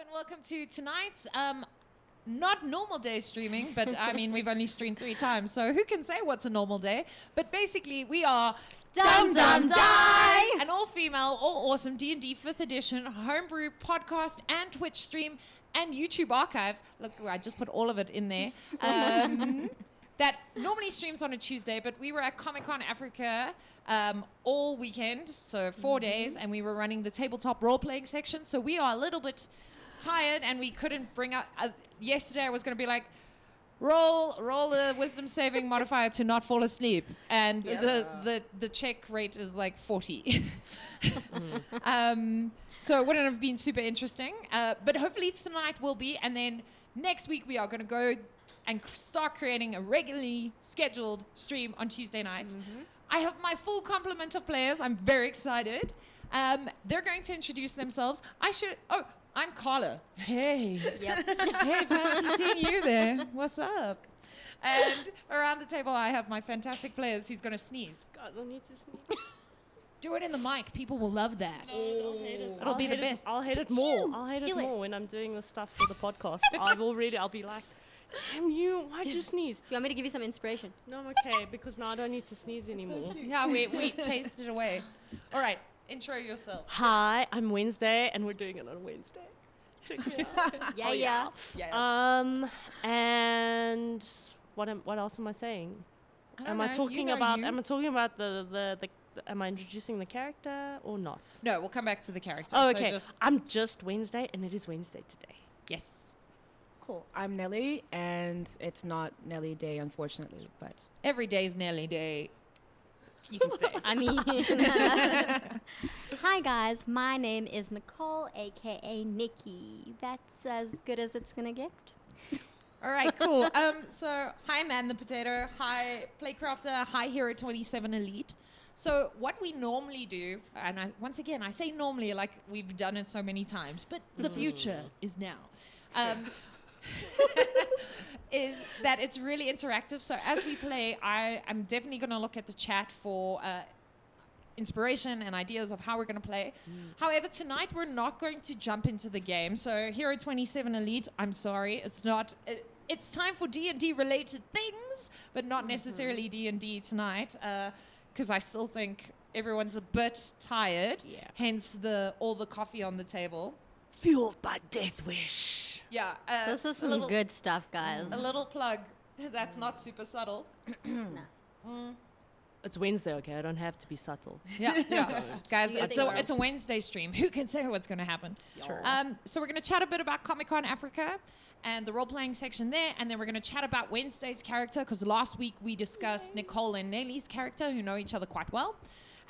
and welcome to tonight's not normal day streaming, but I mean we've only streamed 3 times, so who can say what's a normal day? But basically we are Dum Dum Die, an all-female, all-awesome D&D 5th edition homebrew podcast and Twitch stream and YouTube archive. Look, I just put all of it in there. That normally streams on a Tuesday, but we were at Comic-Con Africa all weekend, so 4 days, and we were running the tabletop role-playing section, so we are a little bit tired, and we couldn't bring up... yesterday I was going to be like, roll the wisdom saving modifier to not fall asleep, and the check rate is like 40. So it wouldn't have been super interesting, but hopefully tonight will be, and then next week we are going to go and start creating a regularly scheduled stream on Tuesday nights. I have my full complement of players. I'm very excited. They're going to introduce themselves. I'm Carla. Hey. Yep. Hey, fancy seeing you there. What's up? And around the table, I have my fantastic players who's going to sneeze. God, I need to sneeze. Do it in the mic. People will love that. No, I'll hate it. It'll be the best. I'll hate it more. I'll hate it more when I'm doing the stuff for the podcast. I'll be like, damn you, why'd you sneeze? Do you want me to give you some inspiration? No, I'm okay, because now I don't need to sneeze anymore. Yeah, we chased it away. All right, intro yourself. Hi, I'm Wednesday, and we're doing it on Wednesday. Check me out. Yeah. Yes. And what else am I saying? Am I talking about am I introducing the character or not? No, we'll come back to the character. Oh, so okay. I'm just Wednesday, and it is Wednesday today. Yes. Cool. I'm Nelly, and it's not Nelly Day, unfortunately, but Every day's Nelly Day. you can stay. I mean, hi guys, my name is Nicole, aka Nikki. That's as good as it's gonna get. All right, cool. So, hi, Man the Potato. Hi, Playcrafter. Hi, Hero 27 Elite. So, what we normally do, and once again, I say normally like we've done it so many times, but the future is now. Is that it's really interactive. So as we play, I'm definitely going to look at the chat for inspiration and ideas of how we're going to play. However, tonight we're not going to jump into the game. So Hero 27 Elite, I'm sorry, it's not. It's time for D&D related things, but not necessarily D&D tonight, because I still think everyone's a bit tired. Yeah. Hence all the coffee on the table. Fueled by Death Wish. Yeah. This is some good stuff, guys. A little plug that's not super subtle. It's Wednesday, okay? I don't have to be subtle. Yeah. Guys, You it's think a Wednesday stream. Who can say what's going to happen? Sure. So we're going to chat a bit about Comic-Con Africa and the role-playing section there, and then we're going to chat about Wednesday's character, because last week we discussed Nicole and Nelly's character, who know each other quite well,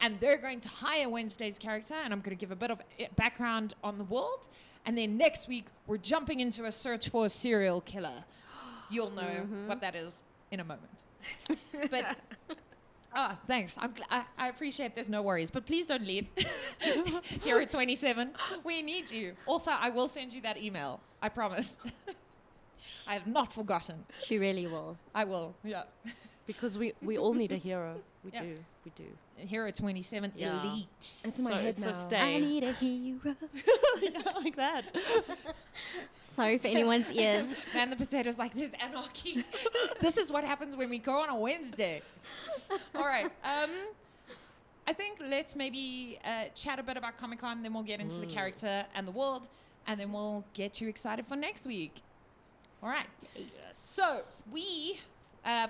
and they're going to hire Wednesday's character, and I'm going to give a bit of background on the world. And then next week, we're jumping into a search for a serial killer. You'll know what that is in a moment. But, thanks. I appreciate there's no worries. But please don't leave. Here at 27, we need you. Also, I will send you that email. I promise. I have not forgotten. She really will. I will, yeah. Because we all need a hero. We do. Hero 27 Yeah. Elite. It's in my head so now. stay. I need a hero. Yeah, like that. Sorry for anyone's ears. Man, the potato's like, there's anarchy. This is what happens when we go on a Wednesday. All right. I think let's maybe chat a bit about Comic-Con, then we'll get into the character and the world, and then we'll get you excited for next week. All right. Yes. So we,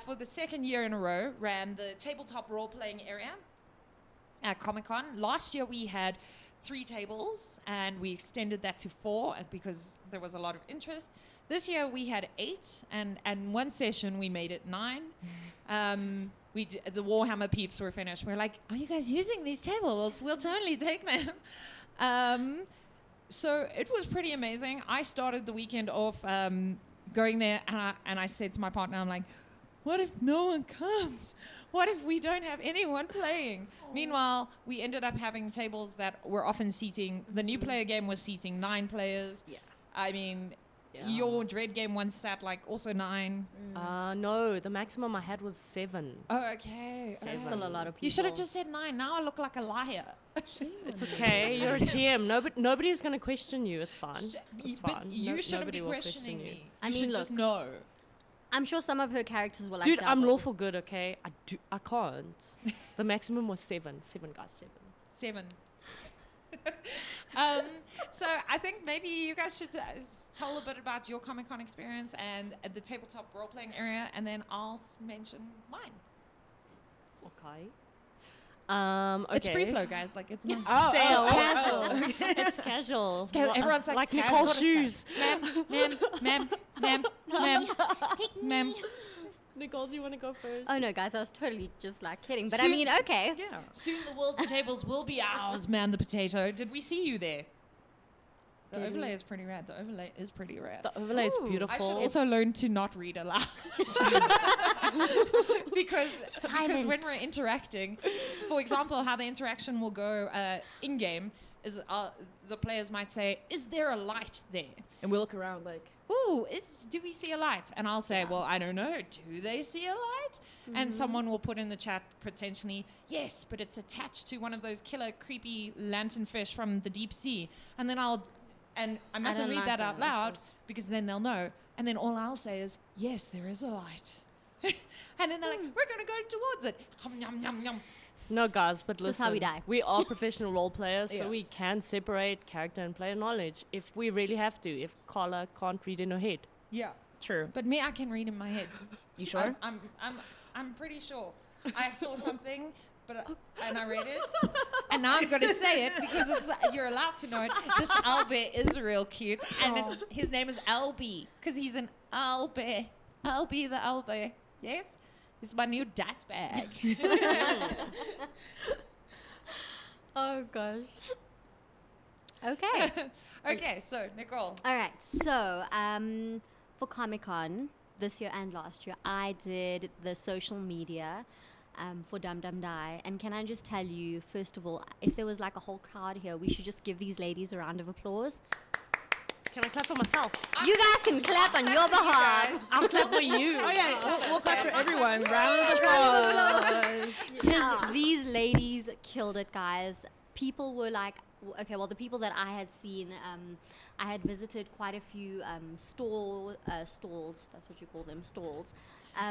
for the second year in a row, ran the tabletop role-playing area at Comic-Con. Last year we had 3 tables, and we extended that to 4 because there was a lot of interest. This year we had 8, and one session we made it 9. The Warhammer peeps were finished. We're like, are you guys using these tables? We'll totally take them. So it was pretty amazing. I started the weekend off going there, and I said to my partner, I'm like, what if no one comes? What if we don't have anyone playing? Meanwhile, we ended up having tables that were often seating. The new player game was seating 9 players. Yeah. I mean, your Dread game once sat like also 9. No, the maximum I had was 7. Oh, okay. There's still a lot of people. You should have just said 9. Now I look like a liar. It's okay. You're a GM. Nobody is going to question you. It's fine. It's But fine. you shouldn't nobody be will questioning question you. me. I You mean, should look. just know. I'm sure some of her characters were like, Dude, I'm double. lawful good, okay? I can't. The maximum was 7. 7, guys, 7. 7. So I think maybe you guys should tell a bit about your Comic-Con experience and the tabletop role-playing area, and then I'll mention mine. Okay. Okay. It's free flow, guys. Like it's not Casual. It's casual. Everyone's like Nicole's casual. shoes. Ma'am. Ma'am. Nicole, do you want to go first? Oh no, guys, I was totally just like kidding. But I Soon- mean, okay. Yeah. Soon the world's tables will be ours, man. The potato. Did we see you there? The Did overlay we? is pretty rad. The overlay is pretty rad. The overlay is Ooh. beautiful. I should also learn to not read aloud. because when Silent. we're interacting, for example, how the interaction will go in game is the players might say, "Is there a light there?" And we look around like, Ooh, do we see a light? And I'll say, well, I don't know. Do they see a light? And someone will put in the chat potentially, yes, but it's attached to one of those killer, creepy lanternfish from the deep sea. And then I mustn't don't read like that out those. loud because then they'll know. And then all I'll say is, yes, there is a light. And then they're like, we're going to go towards it. Hum, yum, yum, yum. No, guys, but That's listen. how we die. We are professional role players, Yeah. so we can separate character and player knowledge if we really have to. If Carla can't read in her head. Yeah. True. But me, I can read in my head. you sure? I'm pretty sure. I saw something, and I read it, and now I'm going to say it because you're allowed to know it. This owlbear is real cute, and his name is Albie because he's an owlbear. Albie the owlbear. Yes, it's my new dice bag. Oh gosh. Okay. Okay, so Nicole. All right. So, for Comic-Con this year and last year, I did the social media for Dum Dum Die. And can I just tell you, first of all, if there was like a whole crowd here, we should just give these ladies a round of applause. Can I clap for myself? You guys can clap on your behalf. I'll clap for you. Oh yeah, we'll clap for everyone. Round of applause. Because these ladies killed it, guys. People were like, okay, well, the people that I had seen, I had visited quite a few stalls. That's what you call them, stalls.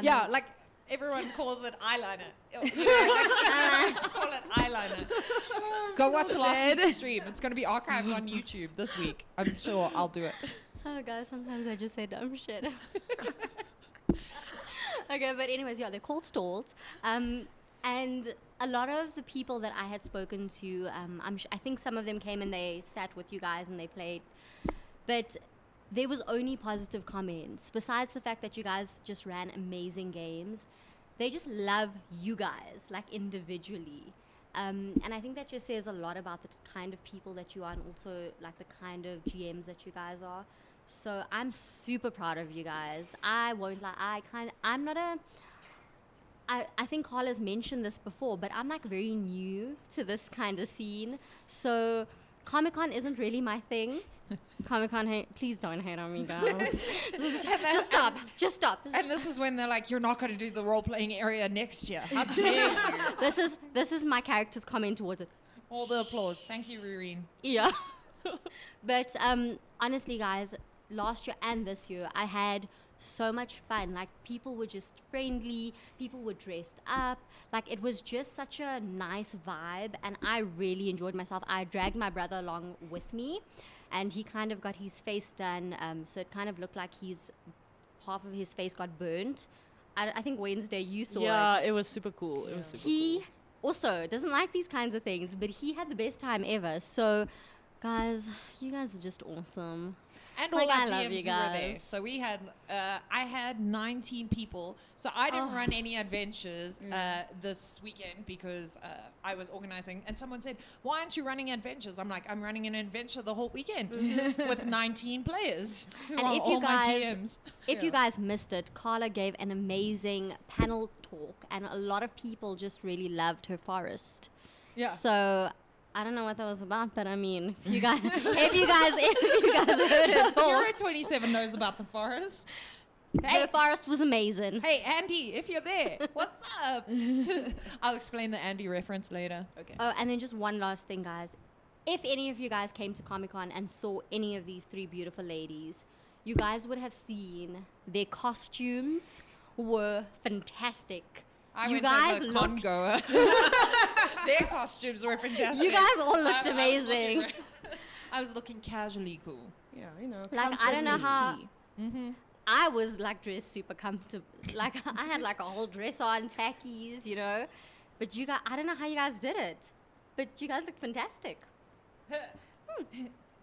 Yeah, like everyone calls it eyeliner. You know, like, call it eyeliner. Go watch last week's stream. It's going to be archived on YouTube this week. I'm sure I'll do it. Oh, guys, sometimes I just say dumb shit. Okay, but anyways, yeah, they're called stalls. And a lot of the people that I had spoken to, I think some of them came and they sat with you guys and they played. But there was only positive comments. Besides the fact that you guys just ran amazing games, they just love you guys, like individually. And I think that just says a lot about the kind of people that you are and also like the kind of GMs that you guys are. So I'm super proud of you guys. I won't lie, I think Carla's mentioned this before, but I'm like very new to this kind of scene. So Comic-Con isn't really my thing. Comic-Con, please don't hate on me, guys. Just stop. And this is when they're like, you're not going to do the role-playing area next year. How dare you? This is my character's comment towards it. All the applause. Thank you, Rireen. Yeah. But honestly, guys, last year and this year, I had so much fun. Like, people were just friendly, people were dressed up, like it was just such a nice vibe, and I really enjoyed myself. I dragged my brother along with me, and he kind of got his face done, so it kind of looked like half of his face got burnt. I think Wednesday you saw it. Yeah, it was super cool. It was super He cool. also doesn't like these kinds of things, but he had the best time ever. So guys, you guys are just awesome. And all Like, our I love GMs you who were there. guys. So we had, I had 19 people. So I didn't run any adventures this weekend because I was organizing. And someone said, why aren't you running adventures? I'm like, I'm running an adventure the whole weekend with 19 players who And are if all you my guys- GMs. If you guys missed it, Carla gave an amazing panel talk, and a lot of people just really loved her forest. Yeah. So I don't know what that was about, but I mean, if you guys, if you guys heard it all, Hero 27 knows about the forest. the forest was amazing. Hey, Andy, if you're there, what's up? I'll explain the Andy reference later. Okay. Oh, and then just one last thing, guys. If any of you guys came to Comic-Con and saw any of these three beautiful ladies, you guys would have seen their costumes were fantastic. I You went guys as a con looked- goer. Their costumes were fantastic. You guys all looked I was amazing. looking- I was looking casually cool. Yeah, you know. Like, I don't know comfort is how- key. Mm-hmm. I was like dressed super comfortable. Like I had like a whole dress on, tackies, you know. But you guys, I don't know how you guys did it, but you guys looked fantastic.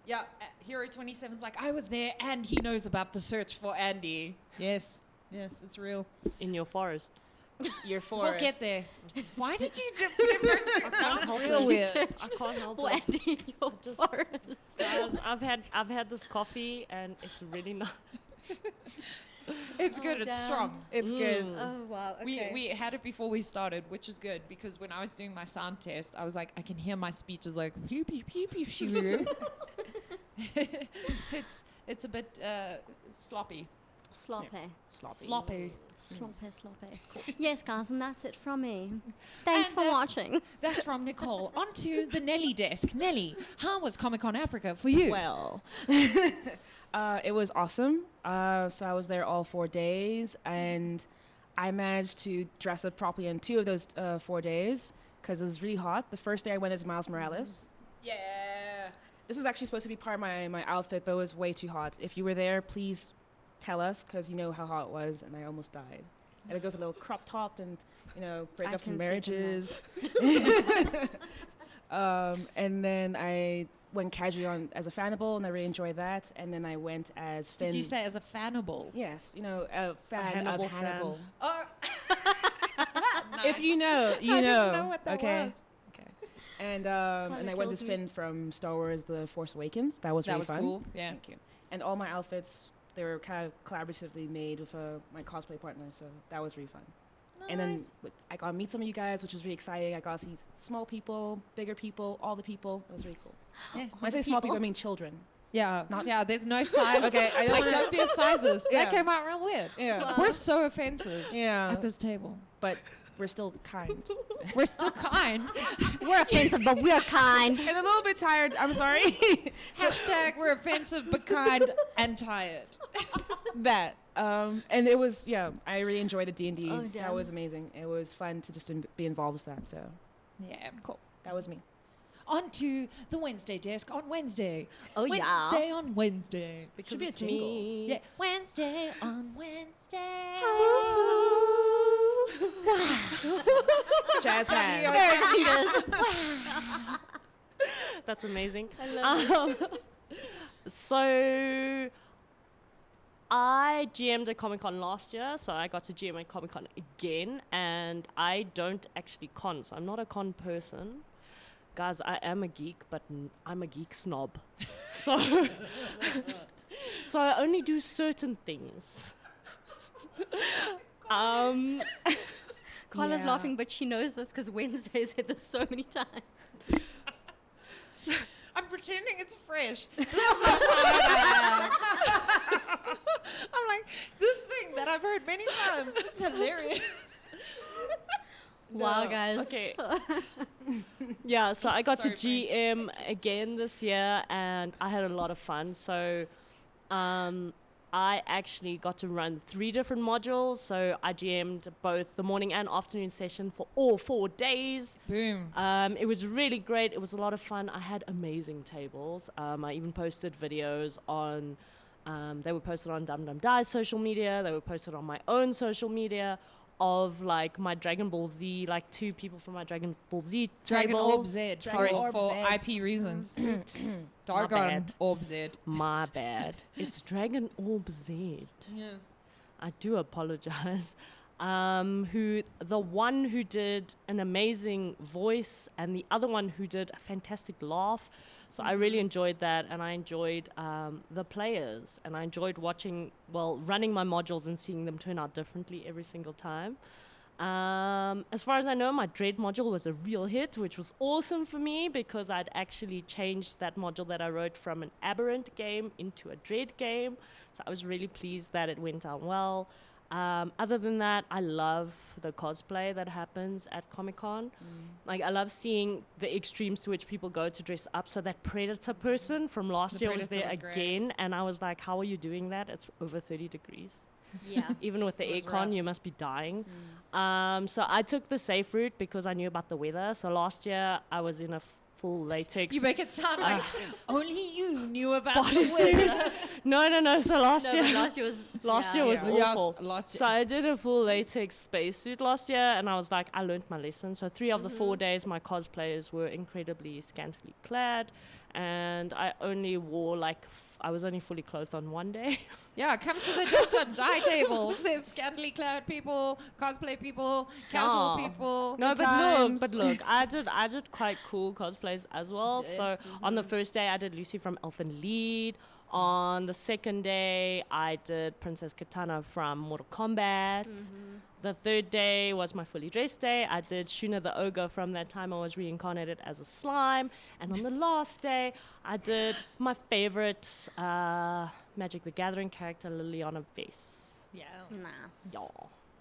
Yeah, Hero 27's like, I was there and he knows about the search for Andy. Yes, it's real. In your forest. Your forest. We'll get there. Why did you just put it first? That's real weird. I can't help For it. Andy in your Just- forest. Guys, I've had this coffee and it's really nice. It's good. It's damn. strong. It's good. Oh wow. Okay. We had it before we started, which is good because when I was doing my sound test, I was like, I can hear my speech is like pew pew pew pew pew. It's a bit sloppy. Sloppy. Sloppy. Sloppy. Yes, guys, and that's it from me. Thanks And for that's- watching. That's from Nicole. On to the Nelly desk. Nelly, how was Comic-Con Africa for you? Well, It was awesome. So I was there all 4 days, and I managed to dress up properly in 2 of those 4 days because it was really hot. The first day I went as Miles Morales. Yeah. This was actually supposed to be part of my outfit, but it was way too hot. If you were there, please tell us because you know how hot it was, and I almost died. I had to go for a little crop top and, break I up some can second marriages. And then I went casually on as a Fanable, and I really enjoyed that. And then I went as Finn. Did you say as a fanable? Yes, a fan Hannibal of Hannibal. Oh. If you know, you I know. didn't know what that okay. was. Okay. And I went as Finn from Star Wars: The Force Awakens. That was That really was fun. cool. Yeah. Thank you. And all my outfits, they were kind of collaboratively made with my cosplay partner, so that was really fun. And then I got to meet some of you guys, which was really exciting. I got to see small people, bigger people, all the people. It was really cool. Yeah. When I say small people, I mean children. Yeah. Not- Yeah. There's no size. Okay, I don't like wanna- don't be sizes. Yeah. That came out real weird. Yeah. Wow. We're so offensive Yeah. at this table. But we're still kind. We're still kind. We're offensive, but we're kind. And a little bit tired. I'm sorry. Hashtag we're offensive but kind and tired. That. And it was, I really enjoyed the D&D. Oh, That damn. was amazing. It was fun to just be involved with that. So Yeah. Cool. that was me. On to the Wednesday desk on Wednesday. Oh, yeah. Wednesday on Wednesday. because be a it's jingle. me. Yeah. Wednesday on Wednesday. Jazz hands. That's amazing. I love it. So I GM'd a Comic-Con last year, so I got to GM a Comic-Con again, and I don't actually con, so I'm not a con person. Guys, I am a geek, but I'm a geek snob. So, so I only do certain things. Carla's Yeah. laughing, but she knows this because Wednesday said this so many times. I'm pretending it's fresh. This is not what I have. I'm like, this thing that I've heard many times. It's hilarious. Wow, guys. Okay. Yeah, so I got Sorry, to GM again this year, and I had a lot of fun. So I actually got to run 3 different modules. So I GM'd both the morning and afternoon session for all 4 days. Boom. It was really great. It was a lot of fun. I had amazing tables. I even posted videos on, they were posted on Dum Dum Die social media. They were posted on my own social media of like my Dragon Ball Z, like 2 people from my Dragon Ball Z Dragon tables. Orb Z. Sorry, Orb for Z. IP reasons. My Dargon bad. Orb Z. My bad. It's Dragon Orb Z. Yes. I do apologize. The one who did an amazing voice and the other one who did a fantastic laugh. So I really enjoyed that, and I enjoyed the players, and I enjoyed running my modules and seeing them turn out differently every single time. As far as I know, my Dread module was a real hit, which was awesome for me because I'd actually changed that module that I wrote from an Aberrant game into a Dread game. So I was really pleased that it went down well. Other than that, I love the cosplay that happens at Comic-Con. Like, I love seeing the extremes to which people go to dress up. So that Predator person from last The year was Predator there was great. again. And I was like, how are you doing that? It's over 30 degrees. Yeah. Even with the It was aircon, rough. you must be dying. So I took the safe route because I knew about the weather. So last year, I was in a full latex You make it sound like only you knew about the weather. bodysuit. No. So last No, year, but last year was last year was Yes, awful. last So year. I did a full latex spacesuit last year, and I was like, I learned my lesson. So 3 of the 4 days, my cosplayers were incredibly scantily clad, and I only wore I was only fully clothed on one day. Yeah, come to the Dnd Die tables. There's scantily clad people, cosplay people, casual No. people. No, Good but times. look, I did quite cool cosplays as well. did? So on the first day, I did Lucy from Elfen Lied. On the second day, I did Princess Katana from Mortal Kombat. The third day was my fully dressed day. I did Shuna the Ogre from that time I was reincarnated as a slime. And on the last day, I did my favorite Magic the Gathering character, Liliana Vess. Yeah. nice. Yeah.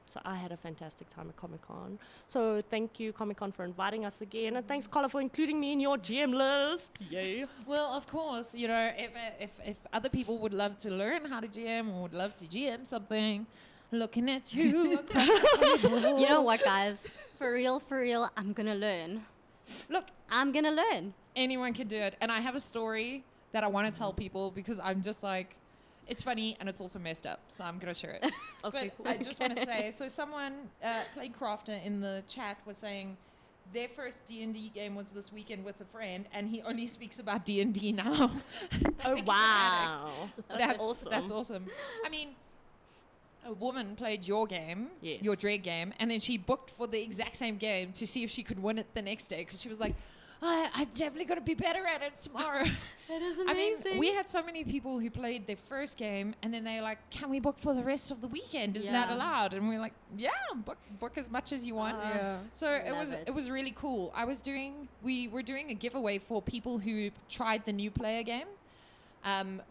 So I had a fantastic time at Comic-Con. So thank you, Comic-Con, for inviting us again. And thanks, Carla, for including me in your GM list. Yay. Well, of course, if other people would love to learn how to GM or would love to GM something, looking at you across the table. You know what, guys? For real, I'm gonna learn. Look, I'm gonna learn. anyone can do it. And I have a story that I want to tell people because I'm just like, it's funny and it's also messed up. So I'm going to share it. Okay, But I just want to say, so someone, Play Crafter in the chat was saying their first D&D game was this weekend with a friend and he only speaks about D&D now. Oh, Thank you for wow. That's awesome. That's awesome. I mean, a woman played your game, Yes. your Dread game, and then she booked for the exact same game to see if she could win it the next day because she was like, I'm definitely going to be better at it tomorrow. That is I mean, we had so many people who played their first game and then they're like, can we book for the rest of the weekend? Is that Yeah. allowed? And we're like, yeah, book as much as you want. Yeah. So Love it. it was really cool. We were doing a giveaway for people who tried the new player game.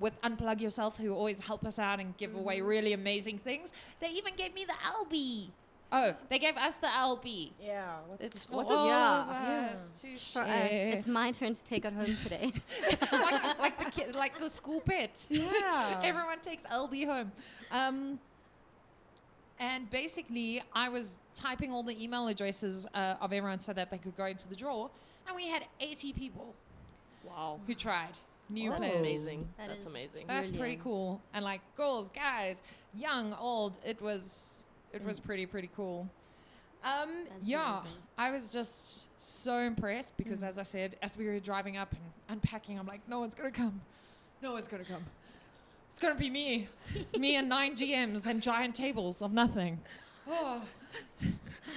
With Unplug Yourself, who always help us out and give away really amazing things. They even gave me the LB. Oh, they gave us the LB. Yeah. It's for what's all this? of Yeah. us to For us, share. it's my turn to take it home today. like the kid, like the school pet. Yeah. Everyone takes LB home. And basically, I was typing all the email addresses of everyone so that they could go into the draw, and we had 80 people Wow. who tried. New That's players. amazing. That That's is- amazing. That's pretty Brilliant. cool. And like girls, guys, young, old, it was pretty cool. Yeah, amazing. I was just so impressed because as I said, as we were driving up and unpacking, I'm like, no one's gonna come. No one's gonna come. It's gonna be me. Me and 9 GMs and giant tables of nothing. Oh.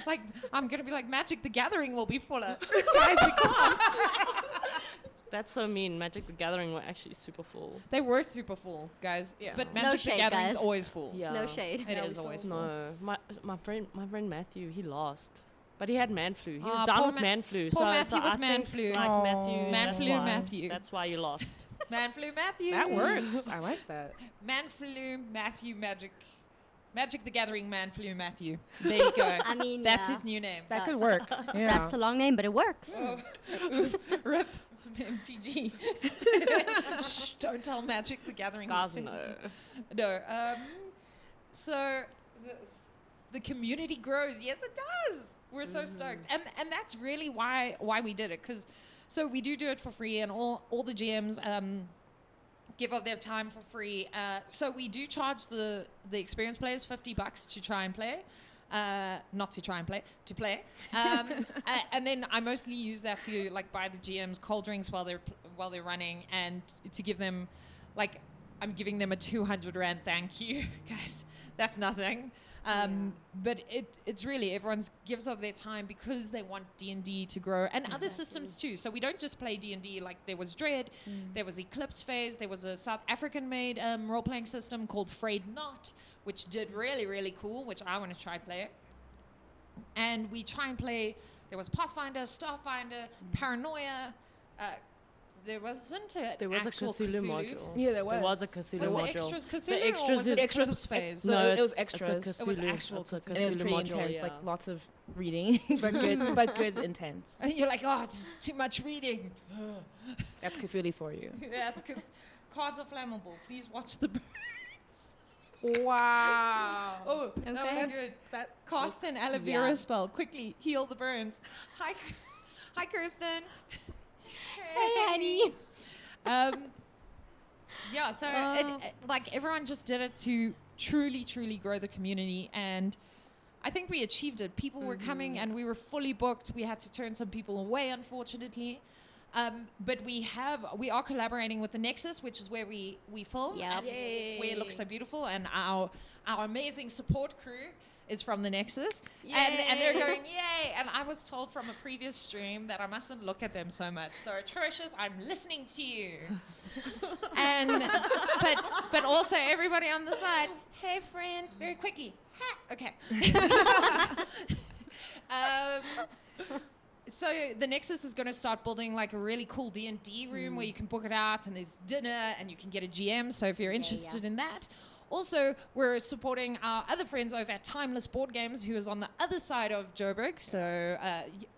Like I'm gonna be like Magic the Gathering will be fuller. Guys, we can't. That's so mean. Magic the Gathering were actually super full. They were super full, guys. Yeah. But No Magic the shade, Gathering's guys. always full. Yeah. No shade. It Yeah, is we always still- full. No, my friend Matthew, he lost, but he had man flu. He was Ah, down poor with Ma- man flu. poor so Matthew so with I man think, flu. Like Aw. Matthew, Man that's flu why, Matthew. That's why you lost. Man flu Matthew. That works. I like that. Man flu Matthew Magic the Gathering Man flu Matthew. There you go. I mean, That's yeah. his new name. That could work. Yeah. That's a long name, but it works. Oh, oof, rip MTG. Shh, don't tell Magic the Gathering. we Guys, said- no. No. So the community grows. Yes, it does. We're so stoked, and that's really why we did it. Because so we do it for free, and all the GMs give up their time for free. So we do charge the experienced players $50 to try and play. Not to try and play, to play. And then I mostly use that to like buy the GMs cold drinks while they're running, and to give them, like, I'm giving them a 200 Rand thank you, guys. That's nothing. But it's really, everyone gives up their time because they want D&D to grow, and other systems too. So we don't just play D&D. Like there was Dread, there was Eclipse Phase, there was a South African made role-playing system called Frayed Not, which did really, really cool, which I want to try play it. and we try and play. There was Pathfinder, Starfinder, Paranoia. There wasn't a There was a actual Cthulhu module. Yeah, there was. There was a Cthulhu Was the module. extras Cthulhu The or extras was is it extras Extras phase? So it was it's a extras. Cthulhu. It was actual It's a Cthulhu. And it was Cthulhu pretty module, intense, yeah. like lots of reading, but good intense. And you're like, oh, it's too much reading. That's Cthulhu for you. That's good. Cards are flammable. Please watch the birds. Wow. Oh, that Okay. was good. That Cast an aloe vera Yeah. spell. Quickly, heal the burns. Hi, hi, Kirsten. Hey, Annie. Yeah, so like everyone just did it to truly grow the community, and I think we achieved it. People were coming, and we were fully booked. We had to turn some people away, unfortunately. But we are collaborating with the Nexus, which is where we film, Yep. and where it looks so beautiful, and our amazing support crew is from the Nexus, and they're going yay. And I was told from a previous stream that I mustn't look at them so much. So atrocious, I'm listening to you. And but also everybody on the side, hey friends, very quickly. Ha! Okay. So the Nexus is going to start building like a really cool D&D room where you can book it out, and there's dinner, and you can get a GM. So if you're interested in that. Also, we're supporting our other friends over at Timeless Board Games, who is on the other side of Joburg. So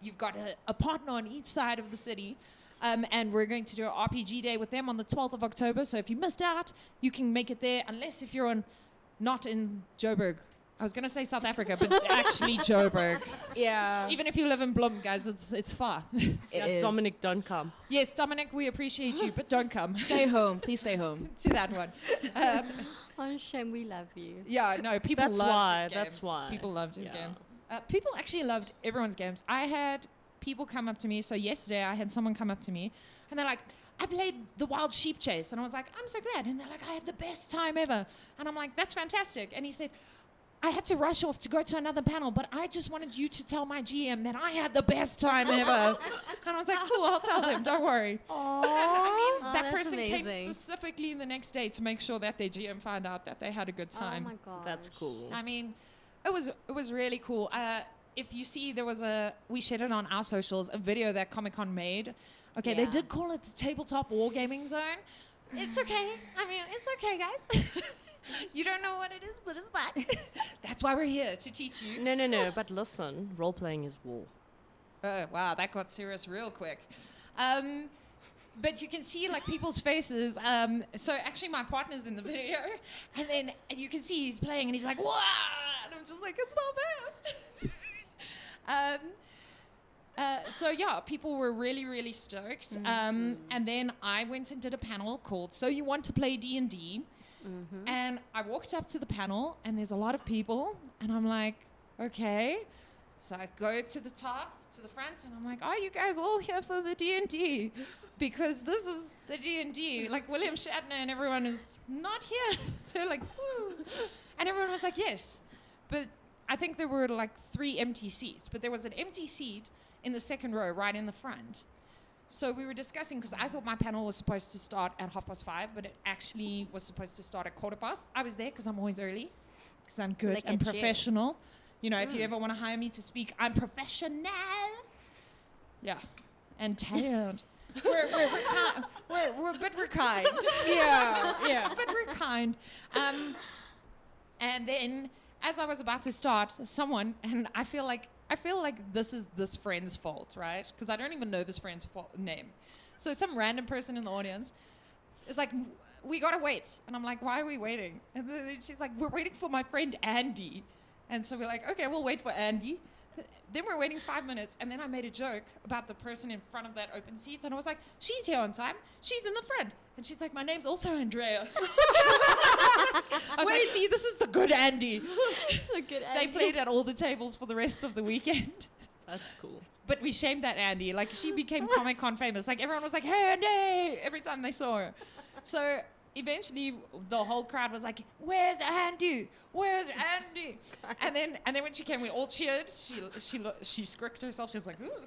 you've got a partner on each side of the city. And we're going to do an RPG day with them on the 12th of October. So if you missed out, you can make it there, unless if you're not in Joburg. I was going to say South Africa, but actually Joburg. Yeah. Even if you live in Bloem, guys, it's far. It is. Dominic, don't come. Yes, Dominic, we appreciate you, but don't come Stay home. Please stay home. to that one. Oh, Shem, we love you. Yeah, no, people That's loved why, his games. that's why. People loved his Yeah. games. People actually loved everyone's games. I had people come up to me. So yesterday I had someone come up to me, and they're like, I played the Wild Sheep Chase. And I was like, I'm so glad. And they're like, I had the best time ever. And I'm like, that's fantastic. And he said, I had to rush off to go to another panel, but I just wanted you to tell my GM that I had the best time ever. And I was like, cool, I'll tell them. Don't worry. Oh, That that's person came amazing. specifically the next day to make sure that their GM found out that they had a good time. Oh my god. That's cool. I mean, it was really cool. If you see, we shared it on our socials, a video that Comic-Con made. Okay, they Yeah. did call it the Tabletop Wargaming Zone. It's okay. I mean, it's okay, guys. You don't know what it is, but it's fine. That's why we're here, to teach you. No, but listen, role-playing is war. Oh, wow, that got serious real quick. But you can see like people's faces. So actually my partner's in the video, and then you can see he's playing and he's like, wow! And I'm just like, it's not fast. So yeah, people were really stoked. And then I went and did a panel called So You Want to Play D&D? And I walked up to the panel, and there's a lot of people, and I'm like, okay. So I go to the top, to the front, and I'm like, are you guys all here for the D&D? Because this is the D&D. Like, William Shatner and everyone is not here. They're like, woo. And everyone was like, yes. But I think there were like 3 empty seats, but there was an empty seat in the second row right in the front. So we were discussing, because I thought my panel was supposed to start at 5:30, but it actually was supposed to start at 15:15. I was there because I'm always early, because I'm good Look and at you. professional. You know, if you ever want to hire me to speak, I'm professional. Yeah, and talented. We're kind. Yeah. But we're kind. And then, as I was about to start, someone, and I feel like this is this friend's fault, right? Because I don't even know this friend's name. So some random person in the audience is like, we gotta wait. And I'm like, why are we waiting? And then she's like, we're waiting for my friend Andy. And so we're like, okay, we'll wait for Andy. Then we're waiting 5 minutes, and then I made a joke about the person in front of that open seats, and I was like, she's here on time. She's in the front. And she's like, my name's also Andrea. I was like, see, this is the good Andy. Look at They Andy. played at all the tables for the rest of the weekend. That's cool. But we shamed that Andy. Like, she became Comic-Con famous. Like, everyone was like, hey, Andy, every time they saw her. So eventually the whole crowd was like, where's Andy? Where's Andy? And then when she came, we all cheered. She scricked herself. She was like, ooh.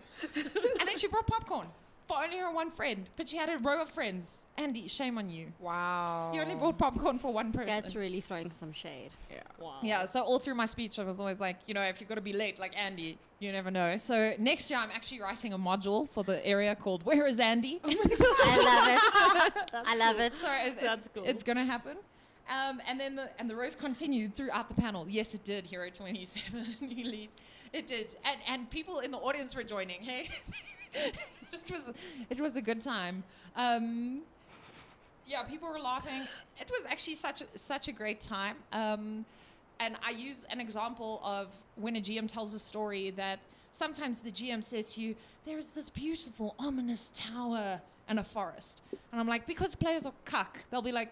And then she brought popcorn. for only her one friend, but she had a row of friends. Andy, shame on you. Wow. You only bought popcorn for one person. That's really throwing some shade. Yeah. Wow. Yeah, so all through my speech, I was always like, you know, if you're going to be late, like Andy, you never know. So next year, I'm actually writing a module for the area called Where is Andy? I love it. I love it. So That's cool. it's going to happen. And then the roast continued throughout the panel. Yes, it did, Hero 27. He leads. It did. And people in the audience were joining, hey? It was a good time. Yeah, people were laughing. It was actually such a great time. And I used an example of when a GM tells a story that sometimes the GM says to you, there's this beautiful, ominous tower and a forest. And I'm like, because players are cuck, they'll be like,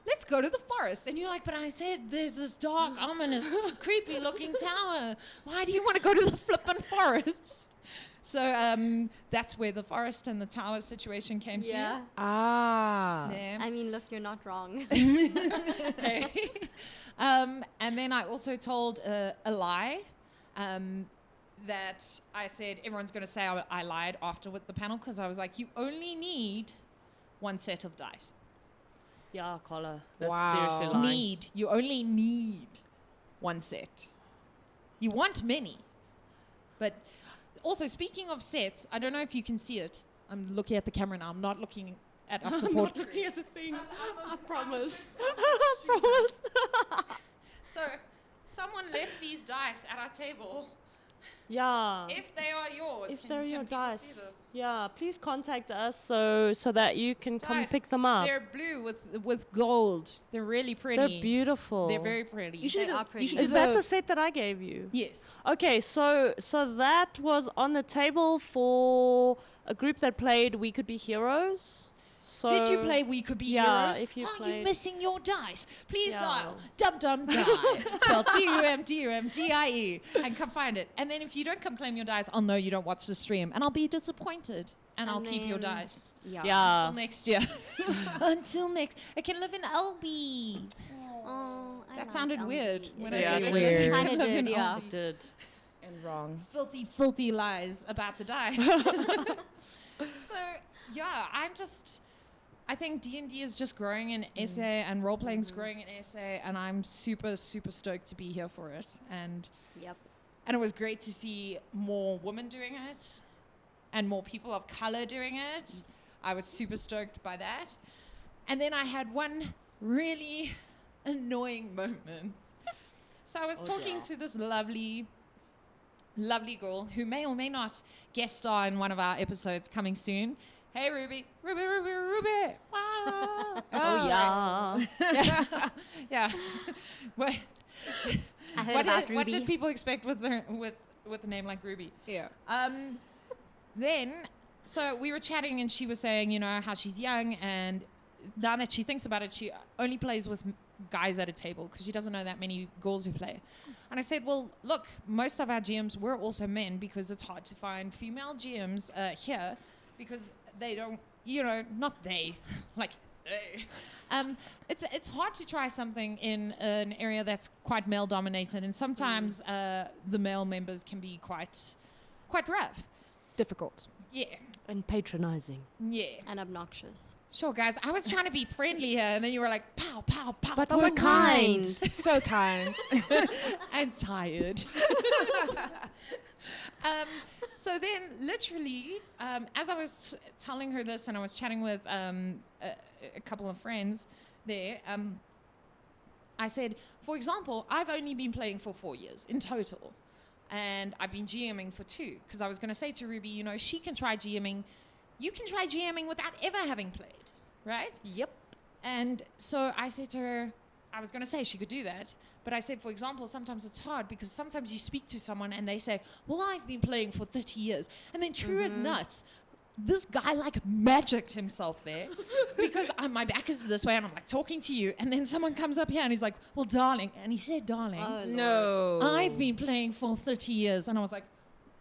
let's go to the forest. And you're like, but I said there's this dark, ominous, creepy looking tower. Why do you want to go to the flippin' forest? So that's where the forest and the tower situation came Yeah. Ah. to. Yeah. I mean, look, you're not wrong. Okay. And then I also told a lie that I said everyone's going to say I lied after with the panel because I was like, you only need one set of dice. Yeah, Collar. That's Wow. seriously lying. You only need one set. You want many. But also, speaking of sets, I don't know if you can see it. I'm looking at the camera now. I'm not looking at our I'm support. not looking at the thing. I promise. I promise. So, someone left these dice at our table. Yeah. If they are yours, If can, they're can your people dice, see this? yeah, please contact us so that you can come Dice, pick them up. They're blue with gold. They're really pretty. They're beautiful. They're very pretty. You should They do- are pretty. You should Is do that the set that I gave you? Yes. Okay, so that was on the table for a group that played We Could Be Heroes. So Did you play We Could Be yeah, Heroes? if you Are you played- missing your dice? Please Yeah. dial Dum Dum Die, spelled DUMDUMDIE, and come find it. And then if you don't come claim your dice, I'll know you don't watch the stream, and I'll be disappointed, and I'll keep your then- dice Yeah. until next year. Until next, it can live in LB. Oh, I That like sounded LB. weird when I It said did. it. Weird. It kind of Live did, in yeah. LB. Did. And wrong. Filthy lies about the dice. So yeah, I think D&D is just growing in SA and role playing is growing in SA, and I'm super stoked to be here for it. And Yep. it was great to see more women doing it and more people of color doing it. I was super stoked by that. And then I had one really annoying moment. So I was talking to this lovely girl who may or may not guest star in one of our episodes coming soon. Hey, Ruby. Ruby. Wow. Oh, yeah. Yeah. What, I heard what, about did, what Ruby. did people expect with a name like Ruby? Yeah. Then, so we were chatting and she was saying, you know, how she's young, and now that she thinks about it, she only plays with guys at a table because she doesn't know that many girls who play. And I said, well, look, most of our GMs were also men because it's hard to find female GMs here because they don't, you know, not they, like they. It's hard to try something in an area that's quite male dominated, and sometimes the male members can be quite rough. Difficult. Yeah. And patronizing. Yeah. And obnoxious. Sure, guys. I was trying to be friendly here, and then you were like, pow, pow, pow. But pow, we're pow. kind. So kind. I'm tired. So then, literally, as I was telling her this, and I was chatting with a couple of friends there, I said, for example, I've only been playing for 4 years in total, and I've been GMing for 2, because I was going to say to Ruby, you know, she can try GMing. You can try GMing without ever having played, right? Yep. And so I said to her, I was going to say she could do that, but I said, for example, sometimes it's hard because sometimes you speak to someone and they say, well, I've been playing for 30 years. And then true as nuts, this guy like magicked himself there because my back is this way and I'm like talking to you. And then someone comes up here and he's like, well, darling. And he said, darling, Oh, Lord. No. I've been playing for 30 years. And I was like,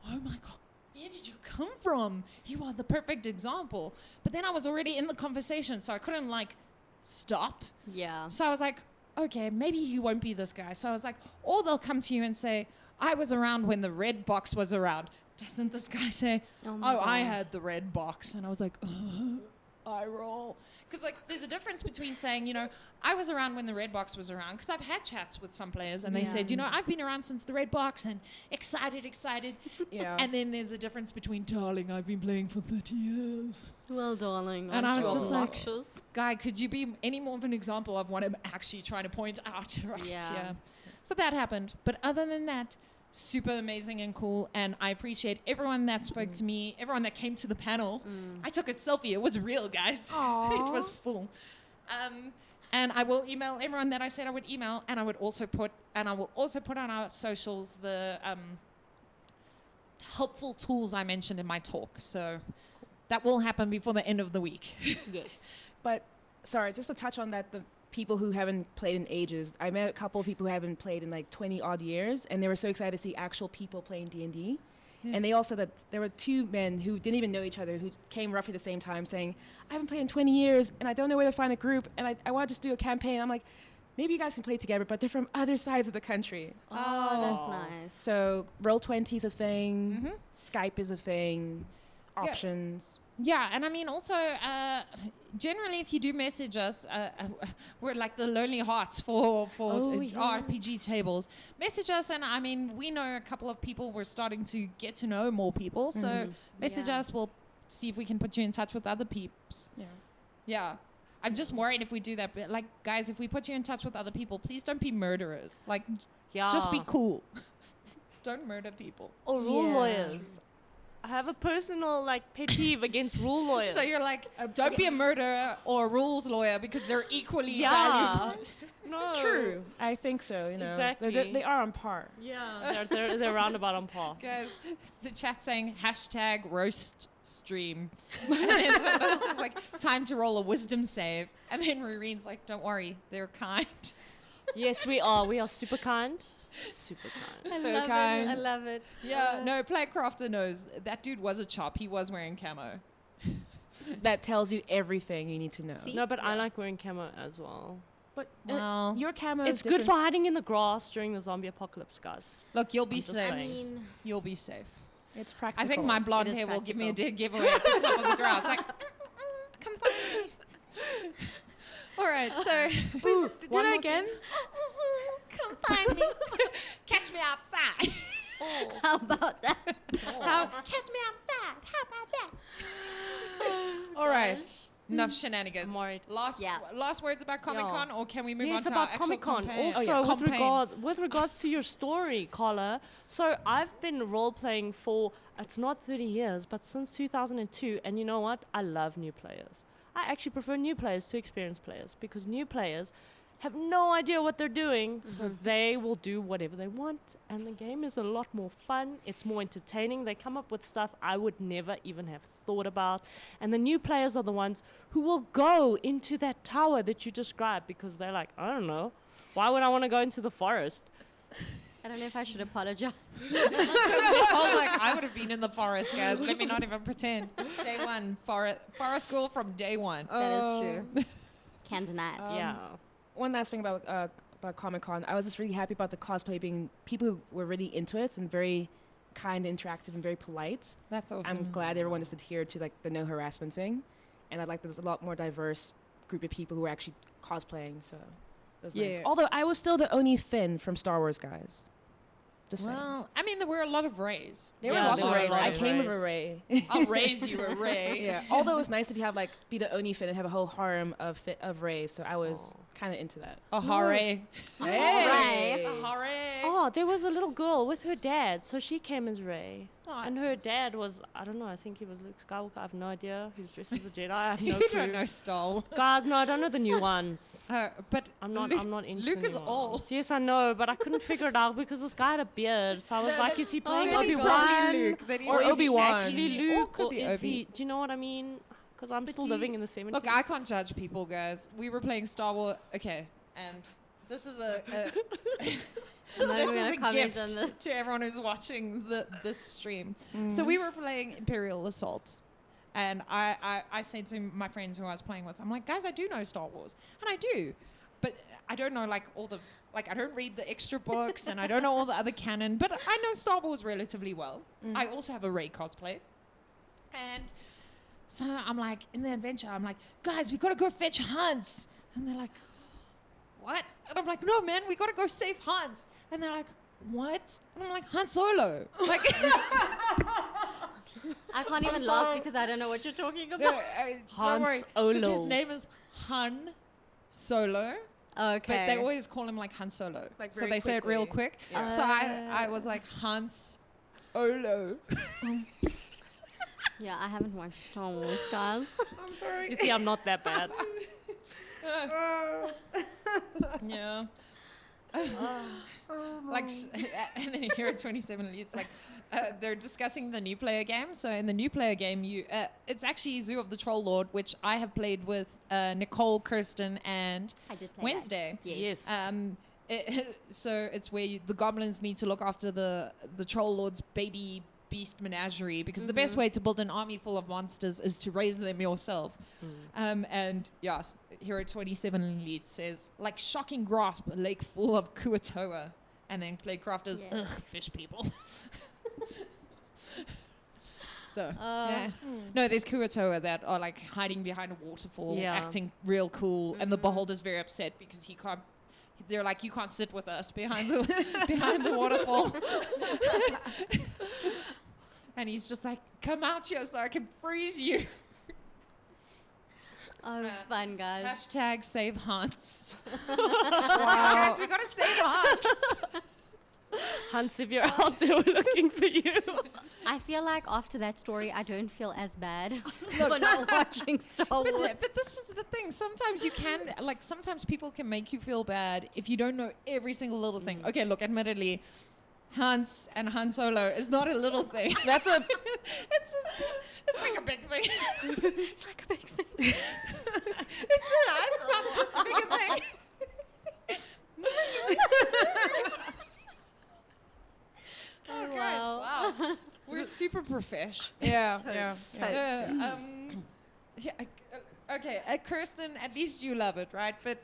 oh my God, where did you come from? You are the perfect example. But then I was already in the conversation, so I couldn't like stop. Yeah. So I was like, okay, maybe he won't be this guy. So I was like, or they'll come to you and say, I was around when the red box was around. doesn't this guy say, Oh oh, my I gosh. had the red box? And I was like, I roll. Because, like, there's a difference between saying, you know, I was around when the red box was around, because I've had chats with some players, and they Yeah. said, you know, I've been around since the red box, and excited. Yeah. And then there's a difference between, darling, I've been playing for 30 years. Well, darling. And I was aren't just you like- obnoxious? Guy, could you be any more of an example of what I'm actually trying to point out right Yeah. here? So that happened. But other than that, super amazing and cool. And I appreciate everyone that spoke to me, everyone that came to the panel. I took a selfie. It was real, guys. It was full. And I will email everyone that I said I would email. And I will also put on our socials the helpful tools I mentioned in my talk. So that will happen before the end of the week. Yes. But sorry, just to touch on that, the people who haven't played in ages. I met a couple of people who haven't played in like 20 odd years, and they were so excited to see actual people playing D&D. And they all said that there were two men who didn't even know each other who came roughly the same time saying, I haven't played in 20 years and I don't know where to find a group and I want to just do a campaign. I'm like, maybe you guys can play together, but they're from other sides of the country. Oh, that's nice. So Roll20 is a thing, Skype is a thing, options. Yeah, and I mean also, generally if you do message us, we're like the lonely hearts for RPG tables. Message us, and I mean, we know a couple of people. We're starting to get to know more people, so message Yeah. us. We'll see if we can put you in touch with other peeps. Yeah. Yeah. I'm just worried if we do that. But like, guys, if we put you in touch with other people, please don't be murderers. Like, Yeah. just be cool. Don't murder people. Or rule Yeah. lawyers. I have a personal like pet peeve against rule lawyers. So you're like, don't be a murderer or a rules lawyer because they're equally yeah. valuable. No. True. I think so, you know. Exactly. They are on par. Yeah. they're roundabout on par. Guys, the chat saying hashtag roast stream. And then someone else is like, time to roll a wisdom save. And then Reen's like, don't worry, they're kind. Yes, we are. We are super kind. Super kind. I So love kind. it. I love it. Yeah, no, Playcrafter knows. That dude was a chop. He was wearing camo. That tells you everything you need to know. See? No, but I like wearing camo as well. But Well, your camo It's is good for different. hiding in the grass during the zombie apocalypse, guys. look, you'll be I'm just safe. saying. I mean, You'll be safe. It's practical. I think my blonde It is hair will give me a practical. dead giveaway at the top of the grass. Like, come find me. All right, so Ooh, do one that more again. come find me. Catch me outside. how about that? Catch me outside. How about that? All right. Enough shenanigans. I'm worried. Last words about Comic Con, or can we move on Yes, to about our actual Comic Con. campaign? Also, Campaign. with regards to your story, Carla. So I've been role playing for it's not 30 years, but since 2002. And you know what? I love new players. I actually prefer new players to experienced players because new players have no idea what they're doing, so they will do whatever they want, and the game is a lot more fun. It's more entertaining. They come up with stuff I would never even have thought about, and the new players are the ones who will go into that tower that you described because they're like, I don't know, why would I want to go into the forest? I don't know if I should apologize. I was like, I would have been in the forest, guys. Let me not even pretend. Day one, forest school from day one. That is true. Can't deny it. Yeah. One last thing about Comic Con, I was just really happy about the cosplay being people who were really into it and very kind, interactive, and very polite. That's awesome. I'm glad everyone just adhered to like the no harassment thing, and I like there's a lot more diverse group of people who were actually cosplaying. So it was nice. Yeah. Although I was still the only Finn from Star Wars, guys. Just saying. Well, I mean, there were a lot of rays. There were Yeah, lots there of were rays. a lot I of came with a rays. ray. I'll raise you a ray. Yeah. Although it was nice to be the only Finn and have a whole harem of rays, so I was kind of into that. A hooray. Hey. A hooray. Oh, there was a little girl with her dad, so she came as Rey. Oh, And her dad was, I don't know, I think he was Luke Skywalker. I have no idea. He was dressed as a Jedi. I have no you clue. don't know Star Wars. Guys, no, I don't know the new ones. But I'm not into Luke the is new old. ones. Yes, I know, but I couldn't figure it out because this guy had a beard. So I was like, is he playing that is Obi-Wan? probably Luke. That is Or is he Obi-Wan. actually Or Luke? could Or be is Obi. he, do you know what I mean? Because I'm still do you- living in the 70s. Look, I can't judge people, guys. We were playing Star Wars. Okay, and this is a I'm not this even is gonna a comment gift on this. to everyone who's watching this stream. So we were playing Imperial Assault, and I said to my friends who I was playing with, I'm like, guys, I do know Star Wars, and I do. but I don't know like all the like I don't read the extra books and I don't know all the other canon, but I know Star Wars relatively well. I also have a Rey cosplay, and so I'm like in the adventure. I'm like, guys, we gotta go fetch Hans, and they're like, what? And I'm like, no, man, we gotta go save Hans, and they're like, what? And I'm like, Han Solo, like. I can't even laugh because I don't know what you're talking about. Don't worry, 'cause his Solo. name is Han Solo. Okay. But they always call him like Han Solo. Like so very they say it real quickly. quick. Yeah. So I was like, Hans Olo. Yeah, I haven't watched Star Wars, guys. I'm sorry. You see, I'm not that bad. Yeah. Like, and then here at 27, it's like, they're discussing the new player game. So in the new player game, it's actually Zoo of the Troll Lord, which I have played with Nicole, Kirsten, and I did play Wednesday. that. Yes. So it's where the goblins need to look after the Troll Lord's baby beast menagerie, because the best way to build an army full of monsters is to raise them yourself. And yes, Hero 27 Elite says, like shocking grasp, a lake full of Kuatoa. And then Playcrafters, Yeah. ugh, fish people. So, yeah. No, there's Kuatoa that are like hiding behind a waterfall, Yeah. acting real cool. And the beholder's very upset because he can't. They're like, you can't sit with us behind the behind the waterfall. And he's just like, come out here so I can freeze you. Oh, fun, guys. Hashtag save Hans. Guys, we gotta save Hans. Hans, if you're out there, we're looking for you. I feel like after that story, I don't feel as bad for not watching Star Wars. But this is the thing. Sometimes you can, like, sometimes people can make you feel bad if you don't know every single little thing. Okay, look, admittedly, Hans and Han Solo is not a little thing. It's like a big thing. It's like a big thing. It's not this big a thing. Oh, guys, wow. We're super profesh. Yeah, Totes. Okay, Kirsten, at least you love it, right? But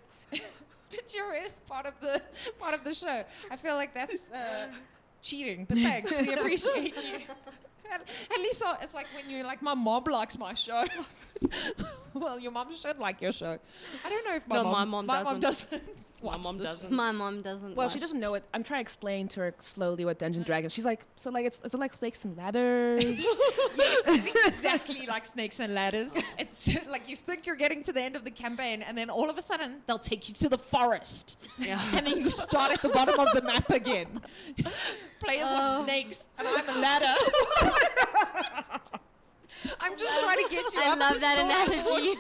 you're part of the show. I feel like that's cheating, but thanks. We appreciate you. At least it's like when you're like, my mom likes my show. Well, your mom should like your show. I don't know if my mom doesn't. My mom this doesn't. My mom doesn't. Well, watch. she doesn't know it. I'm trying to explain to her slowly what Dungeons & Dragons. She's like, so like it's like snakes and ladders. Yes, it's exactly like Snakes and Ladders. It's like you think you're getting to the end of the campaign, and then all of a sudden they'll take you to the forest, Yeah. and then you start at the bottom of the map again. Players are snakes, and I'm a ladder. I'm just trying to get you. I up love the that storyboard. analogy.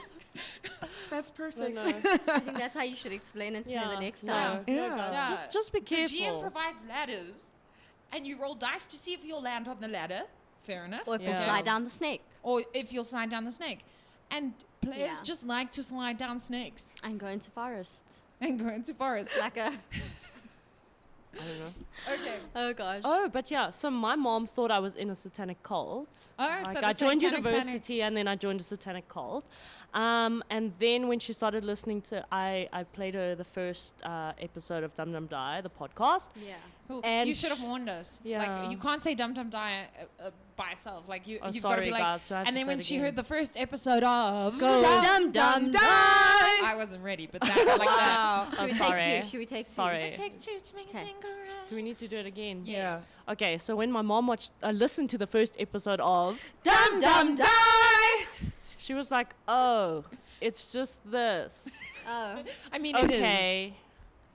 That's perfect. No. I think that's how you should explain it to her the next time. No, Yeah. guys, Yeah. Just be The GM careful. provides ladders, and you roll dice to see if you'll land on the ladder. Fair enough. Or if Yeah. it's slide down the snake Or if you'll slide down the snake. And players Yeah. just like to slide down snakes and go into forests. and go into forests. Like a. I don't know. Okay. Oh gosh. Oh, but yeah, so my mom thought I was in a satanic cult. Oh, Like so I the joined Satanic university and then I joined a satanic cult. And then when she started listening to, I played her the first episode of Dum Dum Die, the podcast. Yeah. Cool. And You should have warned us. Yeah. Like, you can't say Dum Dum Die by itself. Like, Oh, you've got to sorry, be like. guys, so I have And to then say when it she again. heard the first episode of. Go. Dum Dum Die. I wasn't ready, but that like that. Oh, Should we sorry. take two? Should we take two? Sorry. It takes two to make a Okay. thing go right. Do we need to do it again? Yes. Okay, so when my mom listened to the first episode of, Dum Dum Die. she was like, "Oh, it's just this." Oh. I mean, it is. Okay,